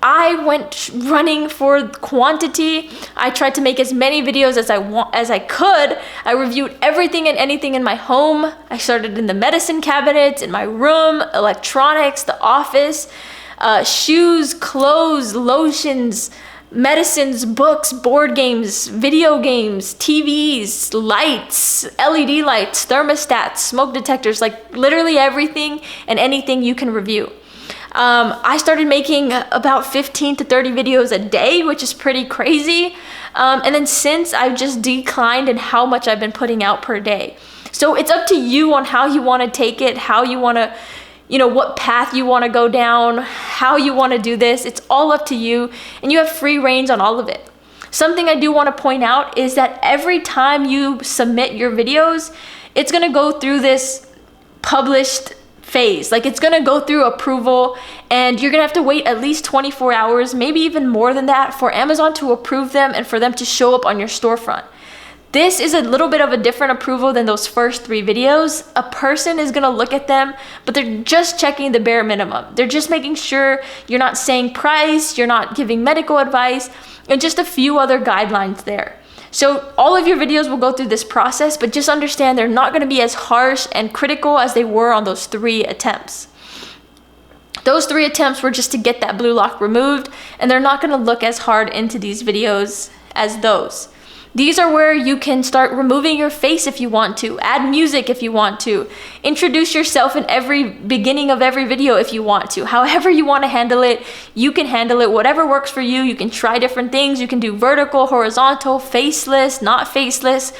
S1: I went running for quantity. I tried to make as many videos as I could. I reviewed everything and anything in my home. I started in the medicine cabinets, in my room, electronics, the office, shoes, clothes, lotions, medicines, books, board games, video games, TVs, lights, LED lights, thermostats, smoke detectors, like literally everything and anything you can review. I started making about 15 to 30 videos a day, which is pretty crazy. And then since, I've just declined in how much I've been putting out per day. So it's up to you on how you want to take it, how you want to, what path you want to go down, how you want to do this. It's all up to you, and you have free reins on all of it. Something I do want to point out is that every time you submit your videos, it's going to go through this published phase. Like, it's gonna go through approval, and you're gonna have to wait at least 24 hours, maybe even more than that, for Amazon to approve them and for them to show up on your storefront. This is a little bit of a different approval than those first 3 videos. A person is gonna look at them, but they're just checking the bare minimum. They're just making sure you're not saying price, you're not giving medical advice, and just a few other guidelines there. So all of your videos will go through this process, but just understand they're not going to be as harsh and critical as they were on those 3 attempts. Those 3 attempts were just to get that blue lock removed, and they're not going to look as hard into these videos as those. These are where you can start removing your face if you want to, add music if you want to, introduce yourself in every beginning of every video if you want to. However you want to handle it, you can handle it. Whatever works for you. You can try different things. You can do vertical, horizontal, faceless, not faceless.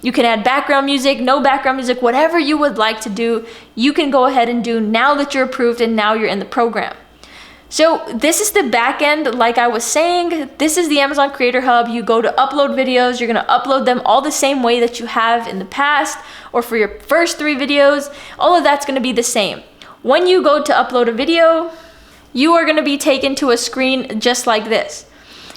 S1: You can add background music, no background music, whatever you would like to do, you can go ahead and do now that you're approved and now you're in the program. So this is the back end, like I was saying. This is the Amazon Creator Hub. You go to upload videos. You're going to upload them all the same way that you have in the past, or for your first 3 videos. All of that's going to be the same. When you go to upload a video, you are going to be taken to a screen just like this.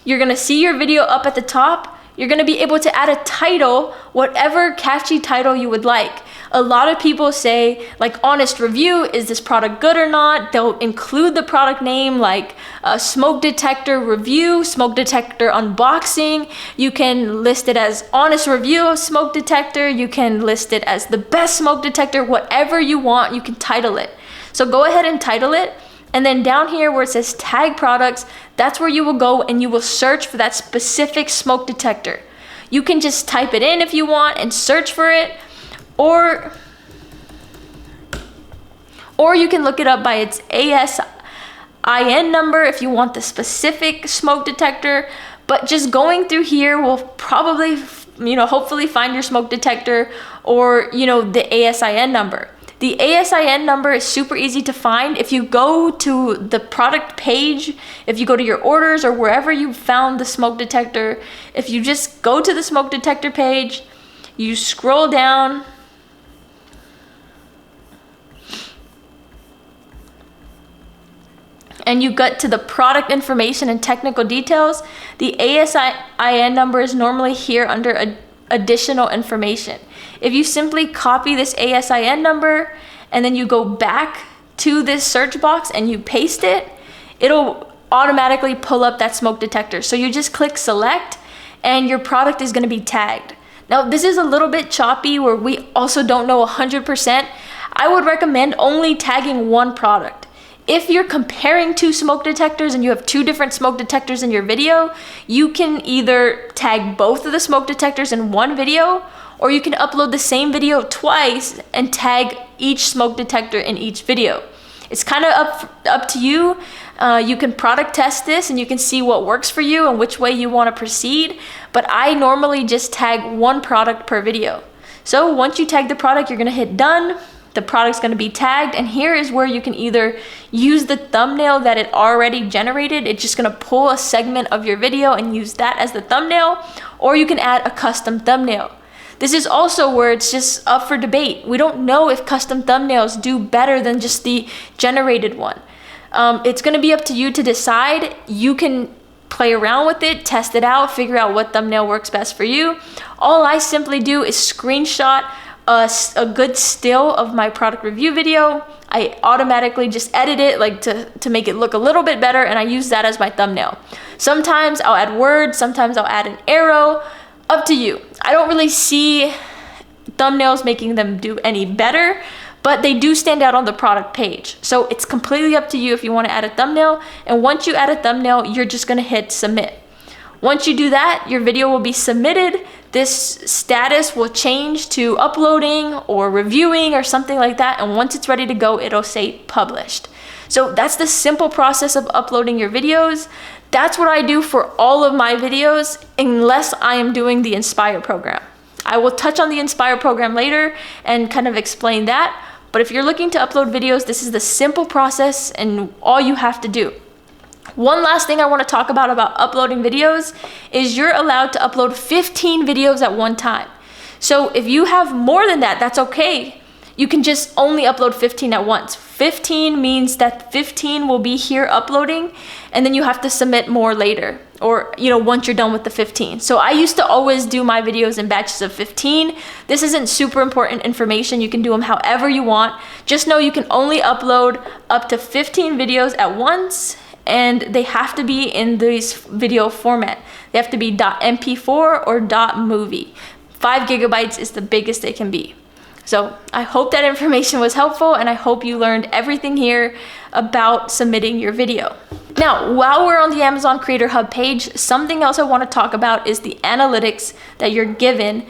S1: You're going to see your video up at the top. You're going to be able to add a title, whatever catchy title you would like. A lot of people say, like, honest review, is this product good or not? They'll include the product name, like smoke detector review, smoke detector unboxing. You can list it as honest review of smoke detector. You can list it as the best smoke detector, whatever you want, you can title it. So go ahead and title it. And then down here where it says tag products, that's where you will go and you will search for that specific smoke detector. You can just type it in if you want and search for it, or you can look it up by its ASIN number if you want the specific smoke detector. But just going through here will probably, hopefully find your smoke detector, or, the ASIN number. The ASIN number is super easy to find. If you go to the product page, if you go to your orders or wherever you found the smoke detector, if you just go to the smoke detector page, you scroll down, and you get to the product information and technical details, the ASIN number is normally here under additional information. If you simply copy this ASIN number and then you go back to this search box and you paste it, it'll automatically pull up that smoke detector. So you just click select and your product is going to be tagged. Now this is a little bit choppy where we also don't know 100%. I would recommend only tagging one product. If you're comparing 2 smoke detectors and you have 2 different smoke detectors in your video, you can either tag both of the smoke detectors in one video, or you can upload the same video twice and tag each smoke detector in each video. It's kind of up to you. You can product test this and you can see what works for you and which way you want to proceed. But I normally just tag one product per video. So once you tag the product, you're going to hit done. The product's going to be tagged, and here is where you can either use the thumbnail that it already generated. It's just going to pull a segment of your video and use that as the thumbnail, or you can add a custom thumbnail. This is also where it's just up for debate. We don't know if custom thumbnails do better than just the generated one. It's going to be up to you to decide. You can play around with it, test it out, figure out what thumbnail works best for you. All I simply do is screenshot a good still of my product review video. I automatically just edit it to make it look a little bit better, and I use that as my thumbnail. Sometimes I'll add words, sometimes I'll add an arrow, up to you. I don't really see thumbnails making them do any better, but they do stand out on the product page. So it's completely up to you if you want to add a thumbnail, and once you add a thumbnail, you're just going to hit submit. Once you do that, your video will be submitted. This status will change to uploading or reviewing or something like that. And once it's ready to go, it'll say published. So that's the simple process of uploading your videos. That's what I do for all of my videos, unless I am doing the Inspire program. I will touch on the Inspire program later and kind of explain that. But if you're looking to upload videos, this is the simple process and all you have to do. One last thing I want to talk about uploading videos is you're allowed to upload 15 videos at one time. So if you have more than that, that's okay. You can just only upload 15 at once. 15 means that 15 will be here uploading, and then you have to submit more later, or once you're done with the 15. So I used to always do my videos in batches of 15. This isn't super important information. You can do them however you want. Just know you can only upload up to 15 videos at once, and they have to be in this video format. They have to be .mp4 or .movie. 5 gigabytes is the biggest they can be. So I hope that information was helpful, and I hope you learned everything here about submitting your video. Now, while we're on the Amazon Creator Hub page, something else I want to talk about is the analytics that you're given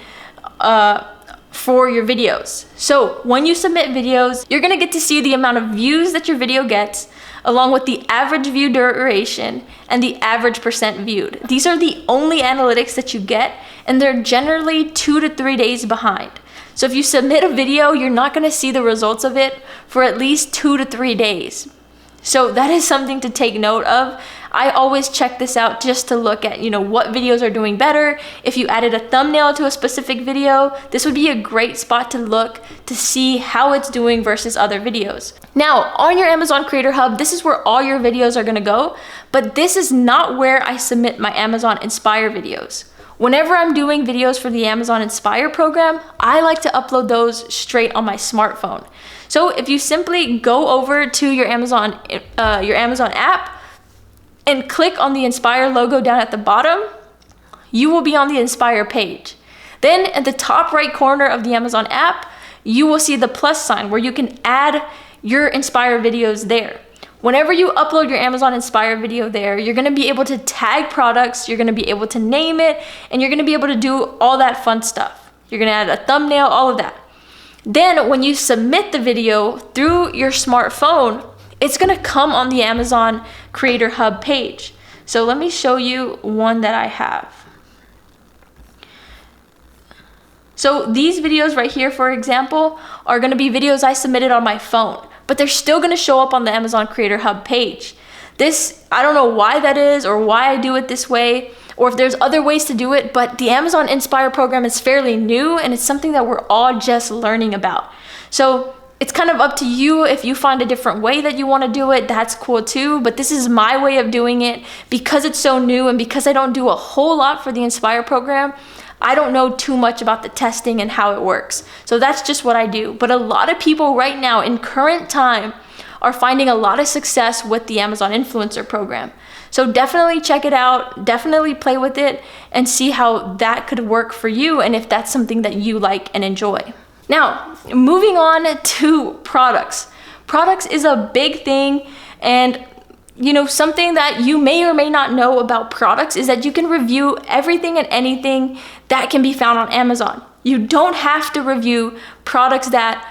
S1: for your videos. So when you submit videos, you're gonna get to see the amount of views that your video gets, along with the average view duration and the average percent viewed. These are the only analytics that you get, and they're generally 2 to 3 days behind. So if you submit a video, you're not gonna see the results of it for at least 2 to 3 days. So that is something to take note of. I always check this out just to look at, what videos are doing better. If you added a thumbnail to a specific video, this would be a great spot to look to see how it's doing versus other videos. Now, on your Amazon Creator Hub, this is where all your videos are gonna go, but this is not where I submit my Amazon Inspire videos. Whenever I'm doing videos for the Amazon Inspire program, I like to upload those straight on my smartphone. So if you simply go over to your Amazon app and click on the Inspire logo down at the bottom, you will be on the Inspire page. Then at the top right corner of the Amazon app, you will see the plus sign where you can add your Inspire videos there. Whenever you upload your Amazon Inspire video there, you're gonna be able to tag products, you're gonna be able to name it, and you're gonna be able to do all that fun stuff. You're gonna add a thumbnail, all of that. Then when you submit the video through your smartphone, it's gonna come on the Amazon Creator Hub page. So let me show you one that I have. So these videos right here, for example, are gonna be videos I submitted on my phone, but they're still gonna show up on the Amazon Creator Hub page. This, I don't know why that is or why I do it this way, or if there's other ways to do it, but the Amazon Inspire program is fairly new and it's something that we're all just learning about. So it's kind of up to you. If you find a different way that you want to do it, that's cool too, but this is my way of doing it because it's so new and because I don't do a whole lot for the Inspire program. I don't know too much about the testing and how it works. So that's just what I do. But a lot of people right now in current time are finding a lot of success with the Amazon Influencer program. So definitely check it out, definitely play with it and see how that could work for you and if that's something that you like and enjoy. Now, moving on to products. Products is a big thing, and something that you may or may not know about products is that you can review everything and anything that can be found on Amazon. You don't have to review products that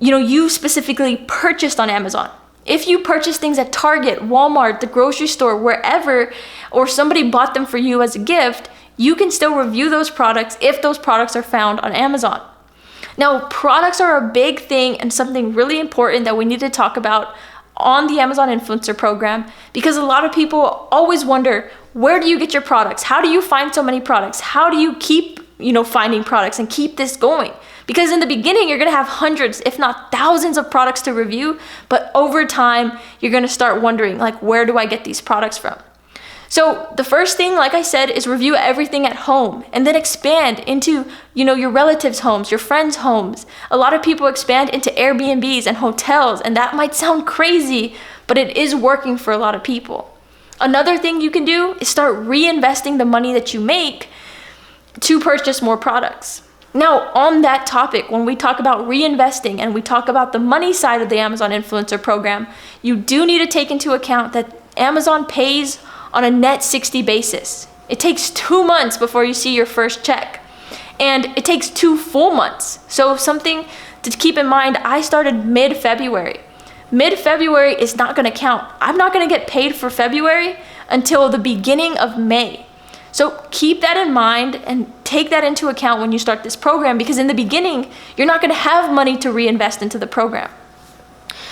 S1: you specifically purchased on Amazon. If you purchase things at Target, Walmart, the grocery store, wherever, or somebody bought them for you as a gift, you can still review those products if those products are found on Amazon. Now, products are a big thing and something really important that we need to talk about on the Amazon Influencer program, because a lot of people always wonder, where do you get your products? How do you find so many products? How do you keep, finding products and keep this going? Because in the beginning, you're gonna have hundreds, if not thousands of products to review, but over time, you're gonna start wondering, where do I get these products from? So the first thing, like I said, is review everything at home and then expand into, your relatives' homes, your friends' homes. A lot of people expand into Airbnbs and hotels, and that might sound crazy, but it is working for a lot of people. Another thing you can do is start reinvesting the money that you make to purchase more products. Now, on that topic, when we talk about reinvesting and we talk about the money side of the Amazon Influencer program, you do need to take into account that Amazon pays on a net 60 basis. It takes 2 months before you see your first check, and it takes 2 full months. So something to keep in mind, I started mid-February. Mid-February is not gonna count. I'm not gonna get paid for February until the beginning of May. So keep that in mind and take that into account when you start this program, because in the beginning, you're not gonna have money to reinvest into the program.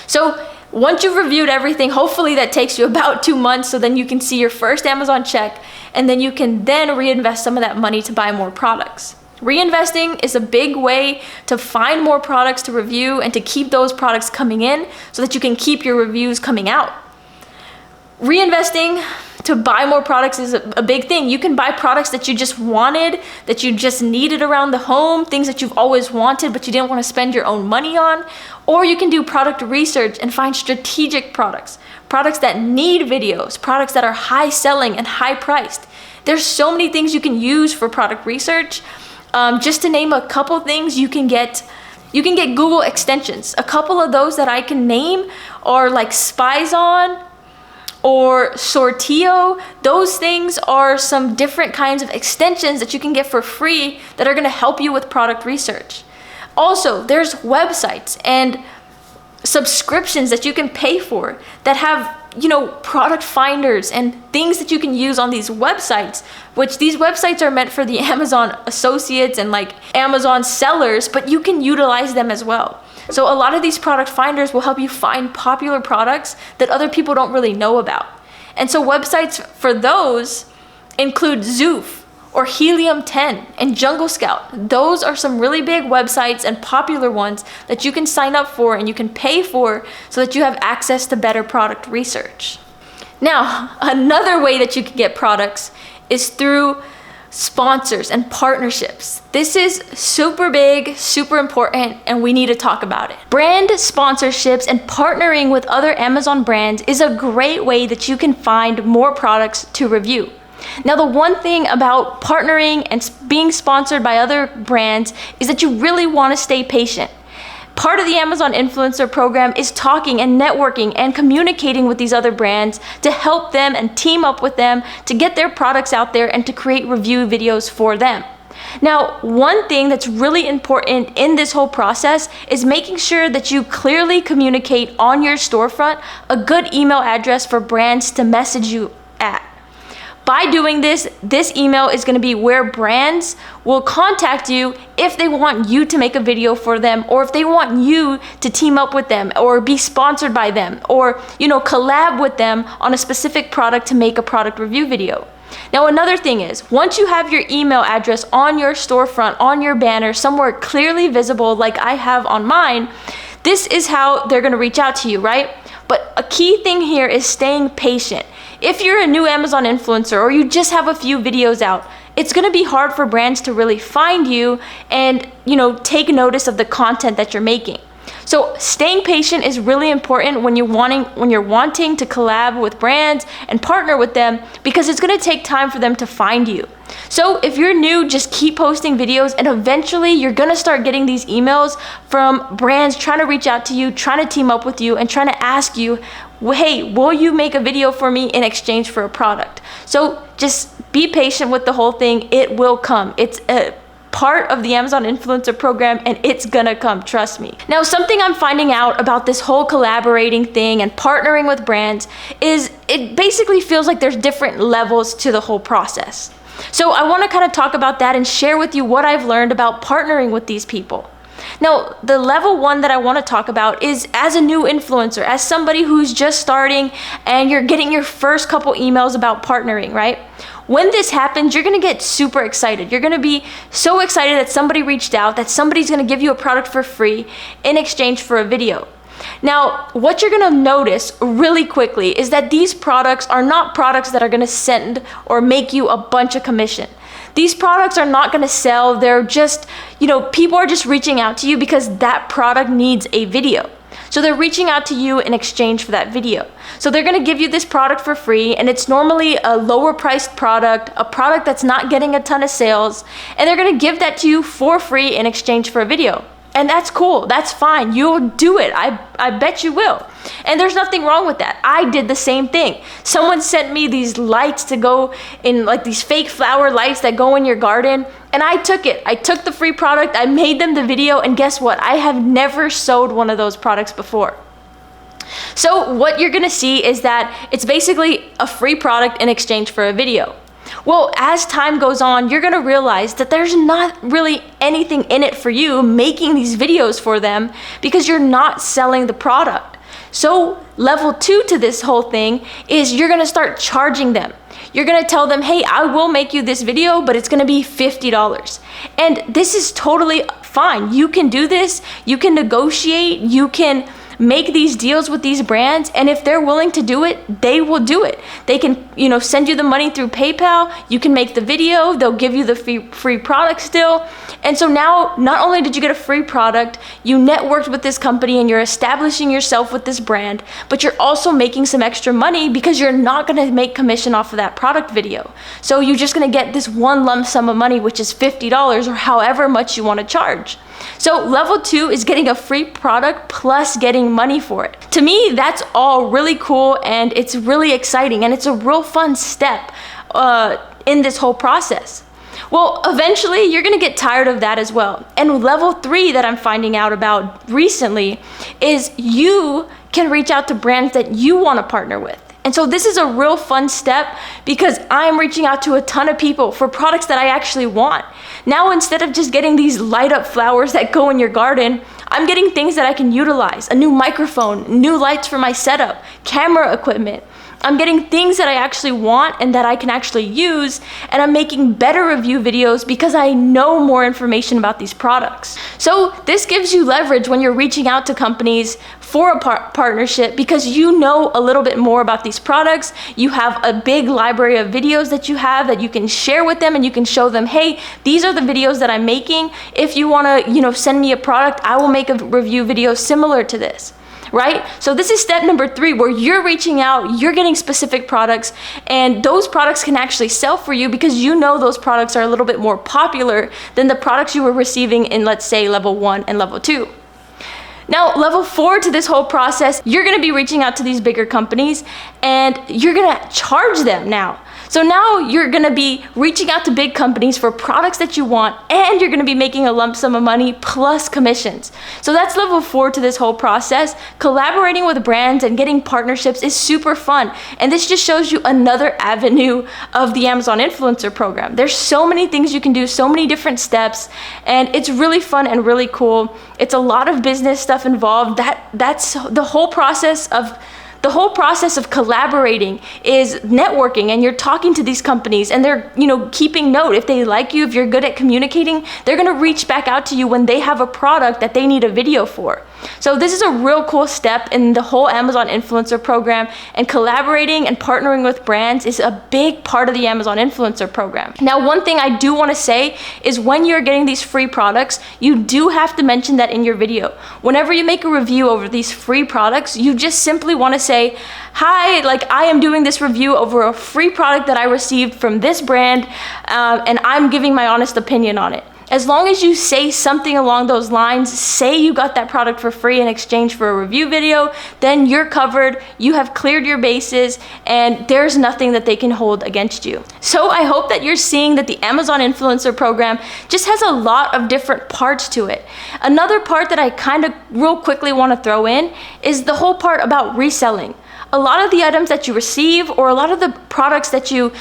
S1: So once you've reviewed everything, hopefully that takes you about 2 months, so then you can see your first Amazon check, and then you can then reinvest some of that money to buy more products. Reinvesting is a big way to find more products to review and to keep those products coming in so that you can keep your reviews coming out. Reinvesting to buy more products is a big thing. You can buy products that you just wanted, that you just needed around the home, things that you've always wanted but you didn't want to spend your own money on. Or you can do product research and find strategic products, products that need videos, products that are high selling and high priced. There's so many things you can use for product research. Just to name a couple things, you can get Google extensions. A couple of those that I can name are like Spies On, or Sortio. Those things are some different kinds of extensions that you can get for free that are going to help you with product research. Also, there's websites and subscriptions that you can pay for that have, product finders and things that you can use on these websites, which these websites are meant for the Amazon associates and like Amazon sellers, but you can utilize them as well. So a lot of these product finders will help you find popular products that other people don't really know about. And so websites for those include Zoof or Helium 10 and Jungle Scout. Those are some really big websites and popular ones that you can sign up for and you can pay for so that you have access to better product research. Now, another way that you can get products is through sponsors and partnerships. This is super big, super important, and we need to talk about it. Brand sponsorships and partnering with other Amazon brands is a great way that you can find more products to review. Now, the one thing about partnering and being sponsored by other brands is that you really want to stay patient. Part of the Amazon Influencer Program is talking and networking and communicating with these other brands to help them and team up with them to get their products out there and to create review videos for them. Now, one thing that's really important in this whole process is making sure that you clearly communicate on your storefront a good email address for brands to message you at. By doing this email is going to be where brands will contact you if they want you to make a video for them, or if they want you to team up with them or be sponsored by them, or collab with them on a specific product to make a product review video. Now, another thing is, once you have your email address on your storefront, on your banner, somewhere clearly visible like I have on mine, this is how they're going to reach out to you, right? But a key thing here is staying patient. If you're a new Amazon influencer or you just have a few videos out, it's going to be hard for brands to really find you and, take notice of the content that you're making. So staying patient is really important when you're wanting to collab with brands and partner with them, because it's going to take time for them to find you. So if you're new, just keep posting videos, and eventually you're going to start getting these emails from brands trying to reach out to you, trying to team up with you, and trying to ask you, hey, will you make a video for me in exchange for a product? So just be patient with the whole thing. It will come. It's a part of the Amazon Influencer Program, and it's gonna come, trust me. Now, something I'm finding out about this whole collaborating thing and partnering with brands is it basically feels like there's different levels to the whole process. So I wanna kind of talk about that and share with you what I've learned about partnering with these people. Now, the level one that I want to talk about is as a new influencer, as somebody who's just starting and you're getting your first couple emails about partnering, right? When this happens, you're going to get super excited. You're going to be so excited that somebody reached out, that somebody's going to give you a product for free in exchange for a video. Now, what you're going to notice really quickly is that these products are not products that are going to send or make you a bunch of commission. These products are not going to sell. They're just, people are just reaching out to you because that product needs a video. So they're reaching out to you in exchange for that video. So they're going to give you this product for free, and it's normally a lower priced product, a product that's not getting a ton of sales, and they're going to give that to you for free in exchange for a video. And that's cool. That's fine. You'll do it. I bet you will. And there's nothing wrong with that. I did the same thing. Someone sent me these lights to go in, like these fake flower lights that go in your garden. And I took it. I took the free product. I made them the video. And guess what? I have never sold one of those products before. So what you're going to see is that it's basically a free product in exchange for a video. Well, as time goes on, you're going to realize that there's not really anything in it for you making these videos for them because you're not selling the product. So level 2 to this whole thing is you're going to start charging them. You're going to tell them, hey, I will make you this video, but it's going to be $50. And this is totally fine. You can do this. You can negotiate. You can make these deals with these brands, and if they're willing to do it, they will do it. They can, send you the money through PayPal. You can make the video. They'll give you the free product still. And so now, not only did you get a free product, you networked with this company and you're establishing yourself with this brand, but you're also making some extra money because you're not going to make commission off of that product video. So you're just going to get this one lump sum of money, which is $50 or however much you want to charge. So level 2 is getting a free product plus getting money for it. To me, that's all really cool, and it's really exciting, and it's a real fun step in this whole process. Well, eventually you're gonna get tired of that as well. And level 3 that I'm finding out about recently is you can reach out to brands that you wanna partner with. And so this is a real fun step because I'm reaching out to a ton of people for products that I actually want. Now, instead of just getting these light up flowers that go in your garden, I'm getting things that I can utilize: a new microphone, new lights for my setup, camera equipment. I'm getting things that I actually want and that I can actually use, and I'm making better review videos because I know more information about these products. So this gives you leverage when you're reaching out to companies for a partnership because you know a little bit more about these products. You have a big library of videos that you can share with them, and you can show them, hey, these are the videos that I'm making. If you want to, send me a product, I will make a review video similar to this. Right? So this is step number 3, where you're reaching out, you're getting specific products, and those products can actually sell for you because you know those products are a little bit more popular than the products you were receiving in, let's say, level 1 and level 2. Now, level 4 to this whole process, you're gonna be reaching out to these bigger companies and you're gonna charge them now. So now you're gonna be reaching out to big companies for products that you want, and you're gonna be making a lump sum of money plus commissions. So that's level 4 to this whole process. Collaborating with brands and getting partnerships is super fun. And this just shows you another avenue of the Amazon Influencer Program. There's so many things you can do, so many different steps, and it's really fun and really cool. It's a lot of business stuff involved. That's the whole process of collaborating is networking, and you're talking to these companies, and they're, keeping note. If they like you, if you're good at communicating, they're gonna reach back out to you when they have a product that they need a video for. So this is a real cool step in the whole Amazon Influencer Program, and collaborating and partnering with brands is a big part of the Amazon Influencer Program. Now, one thing I do wanna say is when you're getting these free products, you do have to mention that in your video. Whenever you make a review over these free products, you just simply wanna say, hi, I am doing this review over a free product that I received from this brand, and I'm giving my honest opinion on it. As long as you say something along those lines, say you got that product for free in exchange for a review video, then you're covered, you have cleared your bases, and there's nothing that they can hold against you. So I hope that you're seeing that the Amazon Influencer Program just has a lot of different parts to it. Another part that I kind of real quickly want to throw in is the whole part about reselling. A lot of the items that you receive, or a lot of the products that you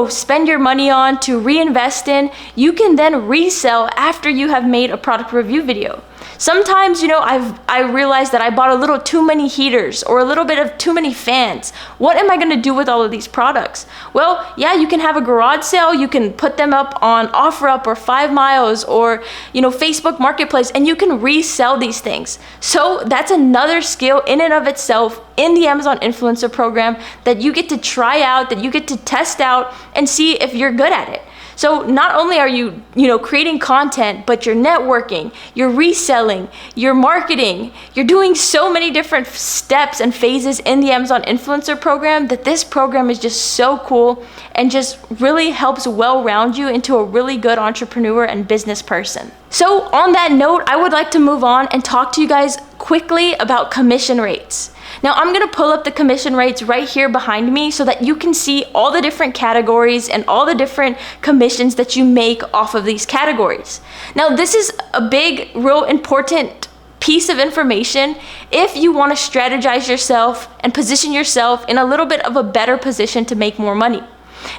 S1: spend your money on to reinvest in, you can then resell after you have made a product review video. Sometimes, I realized that I bought a little too many heaters or a little bit of too many fans. What am I gonna do with all of these products? Well, yeah, you can have a garage sale, you can put them up on OfferUp or 5 Miles or, Facebook Marketplace, and you can resell these things. So that's another skill in and of itself in the Amazon Influencer Program that you get to try out, that you get to test out and see if you're good at it. So not only are you, creating content, but you're networking, you're reselling, you're marketing, you're doing so many different steps and phases in the Amazon Influencer Program that this program is just so cool and just really helps well-round you into a really good entrepreneur and business person. So on that note, I would like to move on and talk to you guys quickly about commission rates. Now I'm gonna pull up the commission rates right here behind me so that you can see all the different categories and all the different commissions that you make off of these categories. Now this is a big, real important piece of information if you wanna strategize yourself and position yourself in a little bit of a better position to make more money.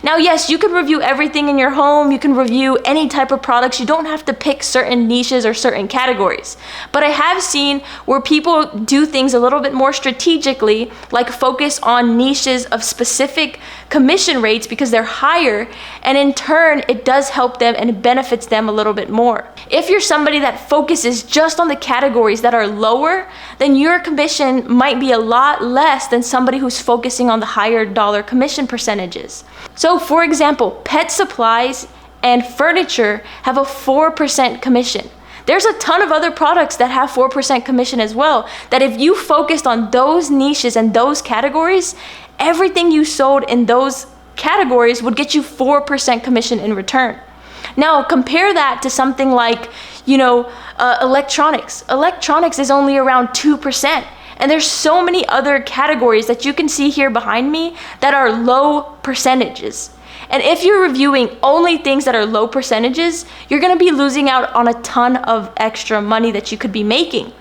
S1: Now, yes, you can review everything in your home, you can review any type of products, you don't have to pick certain niches or certain categories. But I have seen where people do things a little bit more strategically, like focus on niches of specific commission rates because they're higher, and in turn, it does help them and it benefits them a little bit more. If you're somebody that focuses just on the categories that are lower, then your commission might be a lot less than somebody who's focusing on the higher dollar commission percentages. So for example, pet supplies and furniture have a 4% commission. There's a ton of other products that have 4% commission as well, that if you focused on those niches and those categories, everything you sold in those categories would get you 4% commission in return. Now compare that to something like, electronics. Electronics is only around 2%. And there's so many other categories that you can see here behind me that are low percentages. And if you're reviewing only things that are low percentages, you're gonna be losing out on a ton of extra money that you could be making.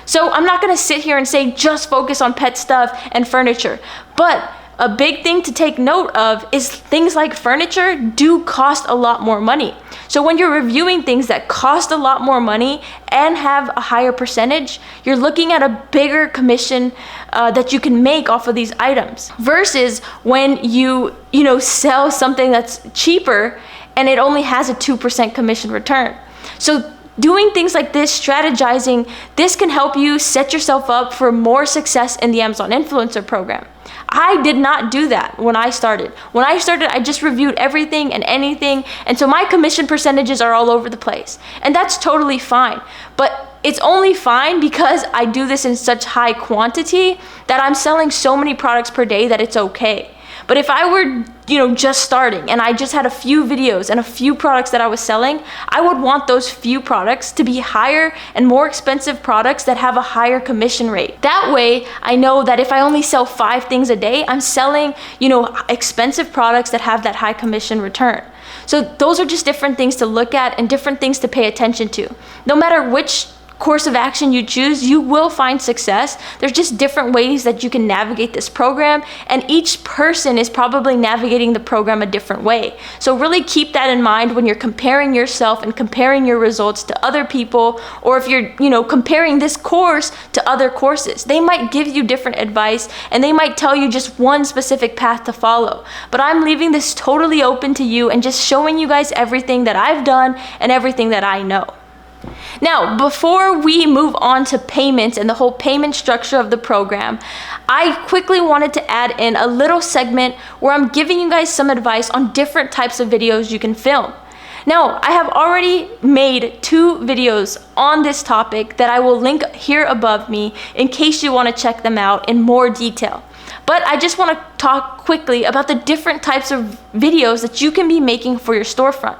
S1: So I'm not gonna sit here and say just focus on pet stuff and furniture, but a big thing to take note of is things like furniture do cost a lot more money. So when you're reviewing things that cost a lot more money and have a higher percentage, you're looking at a bigger commission that you can make off of these items versus when you sell something that's cheaper and it only has a 2% commission return. So doing things like this, strategizing, this can help you set yourself up for more success in the Amazon Influencer Program. I did not do that when I started. When I started, I just reviewed everything and anything, and so my commission percentages are all over the place. And that's totally fine. But it's only fine because I do this in such high quantity that I'm selling so many products per day that it's okay. But if I were, just starting and I just had a few videos and a few products that I was selling, I would want those few products to be higher and more expensive products that have a higher commission rate. That way, I know that if I only sell 5 things a day, I'm selling, expensive products that have that high commission return. So those are just different things to look at and different things to pay attention to. No matter which course of action you choose, you will find success. There's just different ways that you can navigate this program, and each person is probably navigating the program a different way. So really keep that in mind when you're comparing yourself and comparing your results to other people, or if you're, comparing this course to other courses. They might give you different advice and they might tell you just one specific path to follow. But I'm leaving this totally open to you and just showing you guys everything that I've done and everything that I know. Now, before we move on to payments and the whole payment structure of the program, I quickly wanted to add in a little segment where I'm giving you guys some advice on different types of videos you can film. Now, I have already made 2 videos on this topic that I will link here above me in case you want to check them out in more detail. But I just want to talk quickly about the different types of videos that you can be making for your storefront.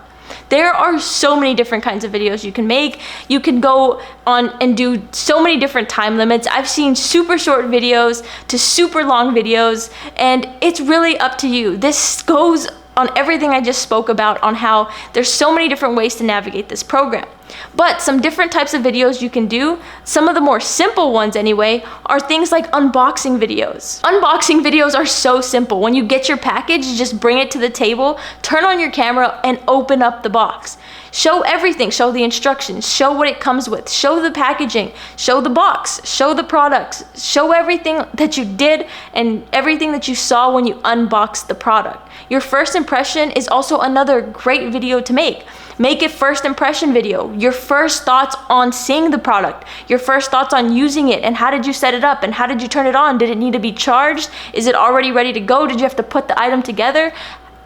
S1: There are so many different kinds of videos you can make. You can go on and do so many different time limits. I've seen super short videos to super long videos, and it's really up to you. This goes on everything I just spoke about on how there's so many different ways to navigate this program. But some different types of videos you can do, some of the more simple ones anyway, are things like unboxing videos. Unboxing videos are so simple. When you get your package, you just bring it to the table, turn on your camera, and open up the box. Show everything, show the instructions, show what it comes with, show the packaging, show the box, show the products, show everything that you did and everything that you saw when you unboxed the product. Your first impression is also another great video to make. Make a first impression video, your first thoughts on seeing the product, your first thoughts on using it, and how did you set it up, and how did you turn it on? Did it need to be charged? Is it already ready to go? Did you have to put the item together?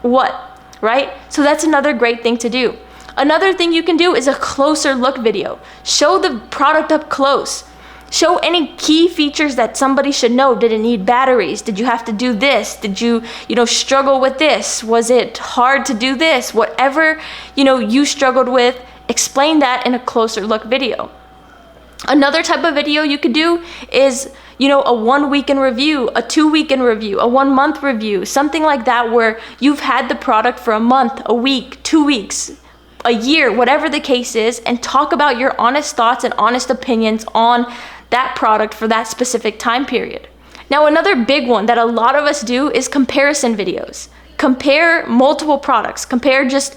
S1: What, right? So that's another great thing to do. Another thing you can do is a closer look video. Show the product up close. Show any key features that somebody should know. Did it need batteries? Did you have to do this? Did you struggle with this? Was it hard to do this? Whatever, you struggled with, explain that in a closer look video. Another type of video you could do is, a 1 week in review, a 2 week in review, a 1 month review, something like that where you've had the product for a month, a week, 2 weeks, a year, whatever the case is, and talk about your honest thoughts and honest opinions on that product for that specific time period. Now, another big one that a lot of us do is comparison videos. Compare multiple products. Compare just,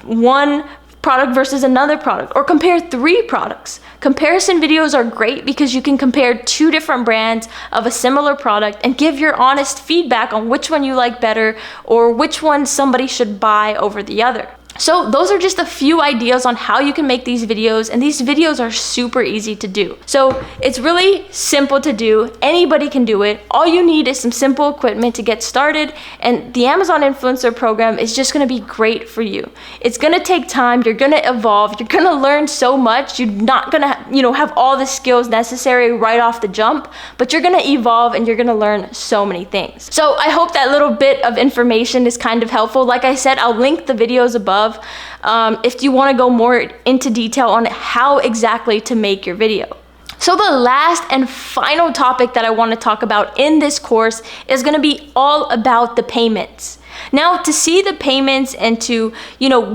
S1: one product versus another product, or compare 3 products. Comparison videos are great because you can compare 2 different brands of a similar product and give your honest feedback on which one you like better or which one somebody should buy over the other. So those are just a few ideas on how you can make these videos, and these videos are super easy to do. So it's really simple to do. Anybody can do it. All you need is some simple equipment to get started, and the Amazon Influencer Program is just gonna be great for you. It's gonna take time, you're gonna evolve, you're gonna learn so much. You're not gonna have all the skills necessary right off the jump, but you're gonna evolve and you're gonna learn so many things. So I hope that little bit of information is kind of helpful. Like I said, I'll link the videos above. above if you want to go more into detail on how exactly to make your video. So the last and final topic that I want to talk about in this course is going to be all about the payments. Now, to see the payments and to,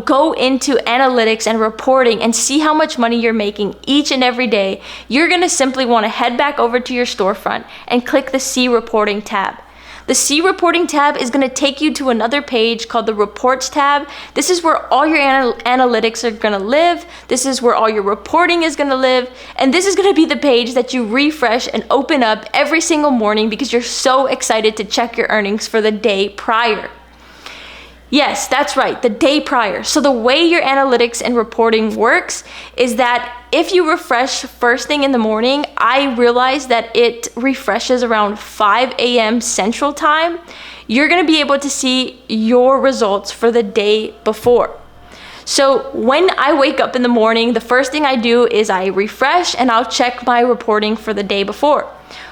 S1: go into analytics and reporting and see how much money you're making each and every day, you're going to simply want to head back over to your storefront and click the See Reporting tab. The See Reporting tab is going to take you to another page called the Reports tab. This is where all your analytics are going to live. This is where all your reporting is going to live. And this is going to be the page that you refresh and open up every single morning because you're so excited to check your earnings for the day prior. Yes, that's right, the day prior. So the way your analytics and reporting works is that if you refresh first thing in the morning, I realize that it refreshes around 5 a.m. Central Time. You're gonna be able to see your results for the day before. So when I wake up in the morning, the first thing I do is I refresh and I'll check my reporting for the day before.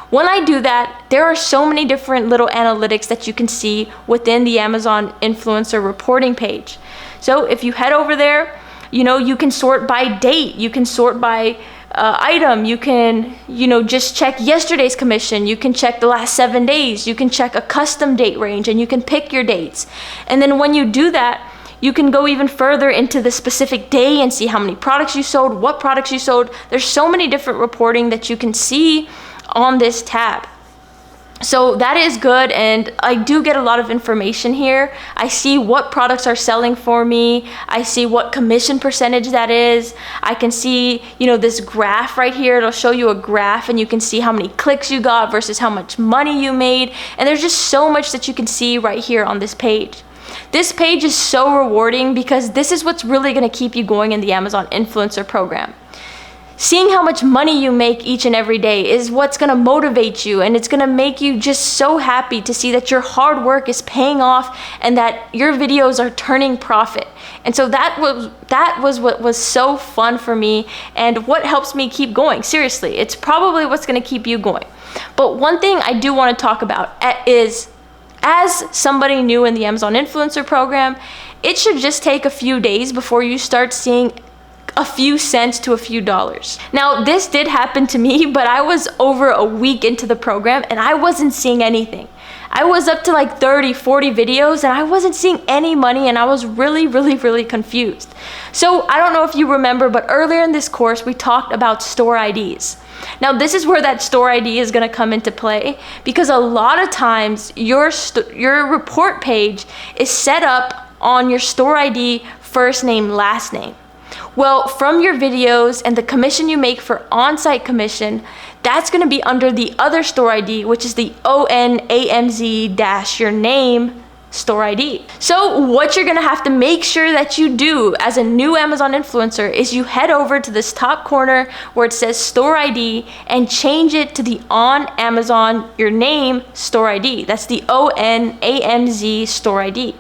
S1: When I do that, there are so many different little analytics that you can see within the Amazon influencer reporting page. So if you head over there, you can sort by date, you can sort by item, you can, just check yesterday's commission, you can check the last 7 days, you can check a custom date range, and you can pick your dates. And then when you do that, you can go even further into the specific day and see how many products you sold, what products you sold. There's so many different reporting that you can see on this tab. So that is good, and I do get a lot of information here. I see what products are selling for me. I see what commission percentage that is. I can see, this graph right here. It'll show you a graph and you can see how many clicks you got versus how much money you made. And there's just so much that you can see right here on this page. This page is so rewarding because this is what's really going to keep you going in the Amazon influencer program. Seeing how much money you make each and every day is what's going to motivate you, and it's going to make you just so happy to see that your hard work is paying off and that your videos are turning profit. And so that was what was so fun for me and what helps me keep going. Seriously, it's probably what's going to keep you going. But one thing I do want to talk about is, as somebody new in the Amazon influencer program, it should just take a few days before you start seeing a few cents to a few dollars. Now, this did happen to me, but I was over a week into the program and I wasn't seeing anything. I was up to like 30, 40 videos and I wasn't seeing any money, and I was really confused. So I don't know if you remember, but earlier in this course, we talked about store IDs. Now, this is where that store ID is going to come into play, because a lot of times your report page is set up on your store ID first name, last name. Well, from your videos and the commission you make for on-site commission, that's going to be under the other store ID, which is the ONAMZ- your name store ID. So what you're going to have to make sure that you do as a new Amazon influencer is you head over to this top corner where it says store ID and change it to the on Amazon your name store ID. That's the ONAMZ store ID.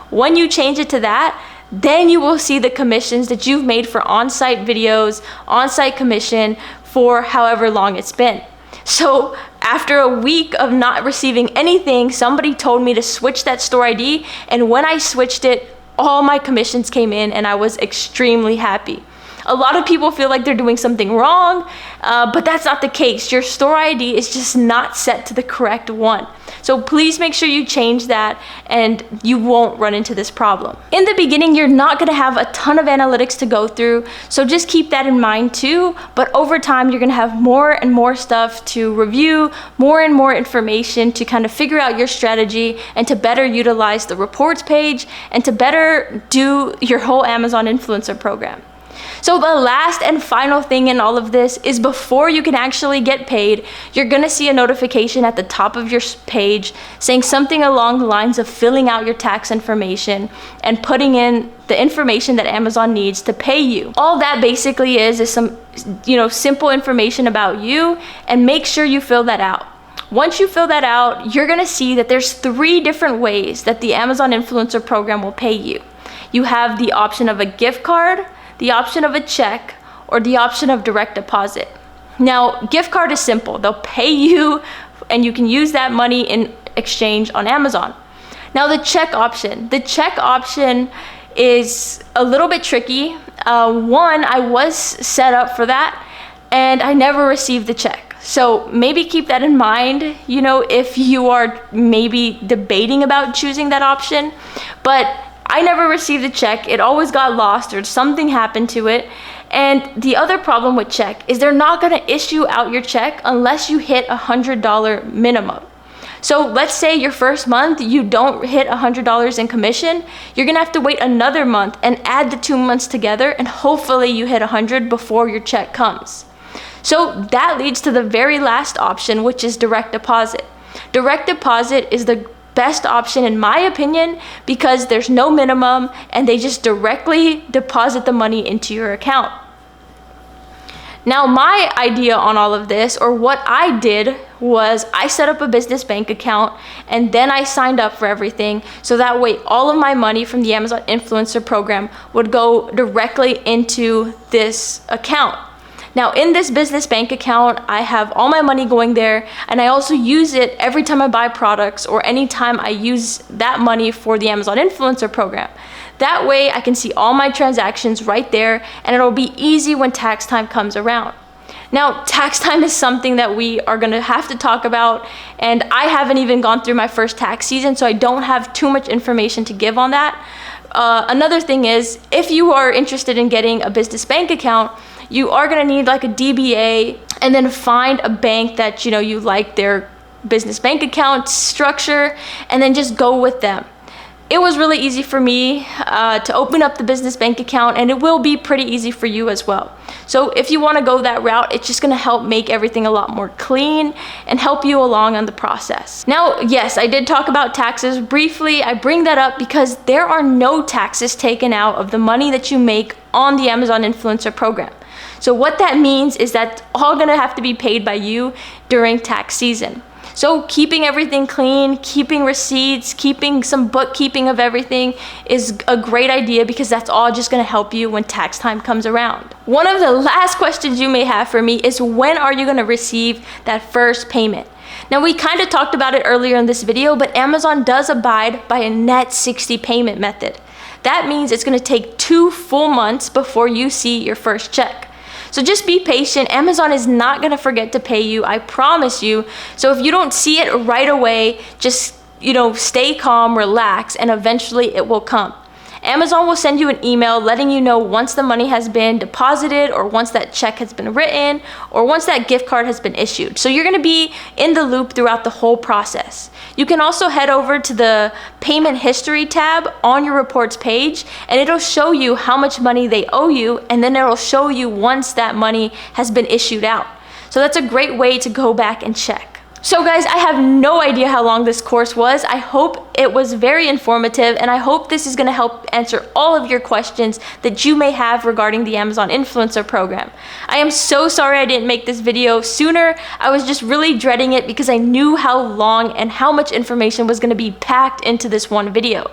S1: When you change it to that, then you will see the commissions that you've made for on-site videos, on-site commission for however long it's been. So after a week of not receiving anything, somebody told me to switch that store ID, and when I switched it, all my commissions came in and I was extremely happy. A lot of people feel like they're doing something wrong, but that's not the case. Your store ID is just not set to the correct one. So please make sure you change that and you won't run into this problem. In the beginning, you're not gonna have a ton of analytics to go through, so just keep that in mind too. But over time, you're gonna have more and more stuff to review, more and more information to kind of figure out your strategy and to better utilize the reports page and to better do your whole Amazon influencer program. So the last and final thing in all of this is, before you can actually get paid, you're gonna see a notification at the top of your page saying something along the lines of filling out your tax information and putting in the information that Amazon needs to pay you. All that basically is some, simple information about you, and make sure you fill that out. Once you fill that out, you're gonna see that there's 3 different ways that the Amazon influencer program will pay you. You have the option of a gift card, the option of a check, or the option of direct deposit. Now, gift card is simple. They'll pay you and you can use that money in exchange on Amazon. Now, the check option is a little bit tricky. One, I was set up for that and I never received the check. So maybe keep that in mind, you know, if you are maybe debating about choosing that option. But I never received a check. It always got lost or something happened to it. And the other problem with check is they're not gonna issue out your check unless you hit $100 minimum. So let's say your first month you don't hit $100 in commission, you're gonna have to wait another month and add the 2 months together, and hopefully you hit 100 before your check comes. So that leads to the very last option, which is direct deposit. Direct deposit is the best option in my opinion because there's no minimum and they just directly deposit the money into your account. Now my idea on all of this, or what I did, was I set up a business bank account and then I signed up for everything, so that way all of my money from the Amazon Influencer Program would go directly into this account. Now in this business bank account, I have all my money going there, and I also use it every time I buy products or anytime I use that money for the Amazon Influencer Program. That way I can see all my transactions right there, and it'll be easy when tax time comes around. Now, tax time is something that we are gonna have to talk about, and I haven't even gone through my first tax season, so I don't have too much information to give on that. Another thing is, if you are interested in getting a business bank account, you are gonna need like a DBA, and then find a bank that you like their business bank account structure, and then just go with them. It was really easy for me to open up the business bank account, and it will be pretty easy for you as well. So if you want to go that route, it's just going to help make everything a lot more clean and help you along on the process. Now, yes, I did talk about taxes briefly. I bring that up because there are no taxes taken out of the money that you make on the Amazon Influencer Program. So what that means is that's all going to have to be paid by you during tax season. So keeping everything clean, keeping receipts, keeping some bookkeeping of everything is a great idea, because that's all just gonna help you when tax time comes around. One of the last questions you may have for me is, when are you gonna receive that first payment? Now, we kind of talked about it earlier in this video, but Amazon does abide by a net 60 payment method. That means it's gonna take 2 full months before you see your first check. So just be patient. Amazon is not gonna forget to pay you, I promise you. So if you don't see it right away, just stay calm, relax, and eventually it will come. Amazon will send you an email letting you know once the money has been deposited, or once that check has been written, or once that gift card has been issued. So you're gonna be in the loop throughout the whole process. You can also head over to the payment history tab on your reports page, and it'll show you how much money they owe you, and then it'll show you once that money has been issued out. So that's a great way to go back and check. So guys, I have no idea how long this course was. I hope it was very informative, and I hope this is gonna help answer all of your questions that you may have regarding the Amazon Influencer Program. I am so sorry I didn't make this video sooner. I was just really dreading it because I knew how long and how much information was gonna be packed into this one video.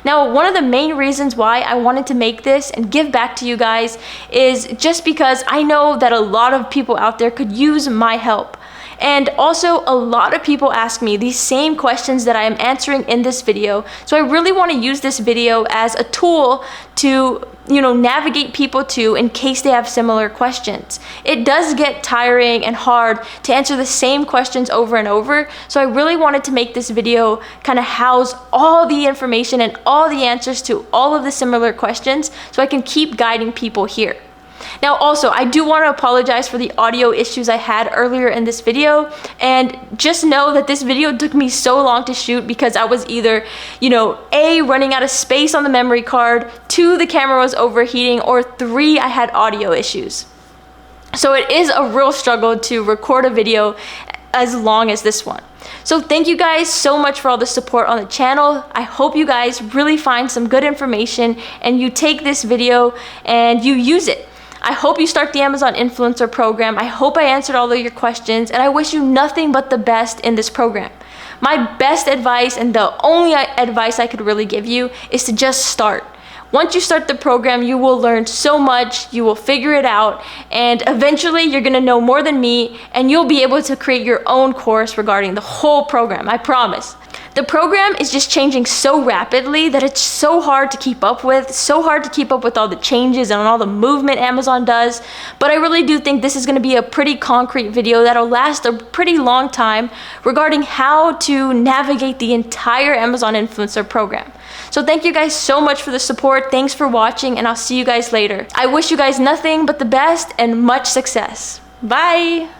S1: Now, one of the main reasons why I wanted to make this and give back to you guys is just because I know that a lot of people out there could use my help. And also, a lot of people ask me these same questions that I am answering in this video. So I really want to use this video as a tool to, navigate people to, in case they have similar questions. It does get tiring and hard to answer the same questions over and over. So I really wanted to make this video kind of house all the information and all the answers to all of the similar questions, so I can keep guiding people here. Now also, I do want to apologize for the audio issues I had earlier in this video, and just know that this video took me so long to shoot because I was either, A, running out of space on the memory card, 2, the camera was overheating, or 3, I had audio issues. So it is a real struggle to record a video as long as this one. So thank you guys so much for all the support on the channel. I hope you guys really find some good information and you take this video and you use it. I hope you start the Amazon Influencer Program. I hope I answered all of your questions, and I wish you nothing but the best in this program. My best advice, and the only advice I could really give you, is to just start. Once you start the program, you will learn so much, you will figure it out, and eventually you're gonna know more than me, and you'll be able to create your own course regarding the whole program, I promise. The program is just changing so rapidly that it's so hard to keep up with all the changes and all the movement Amazon does. But I really do think this is going to be a pretty concrete video that'll last a pretty long time regarding how to navigate the entire Amazon influencer program. So thank you guys so much for the support. Thanks for watching, and I'll see you guys later. I wish you guys nothing but the best and much success. Bye!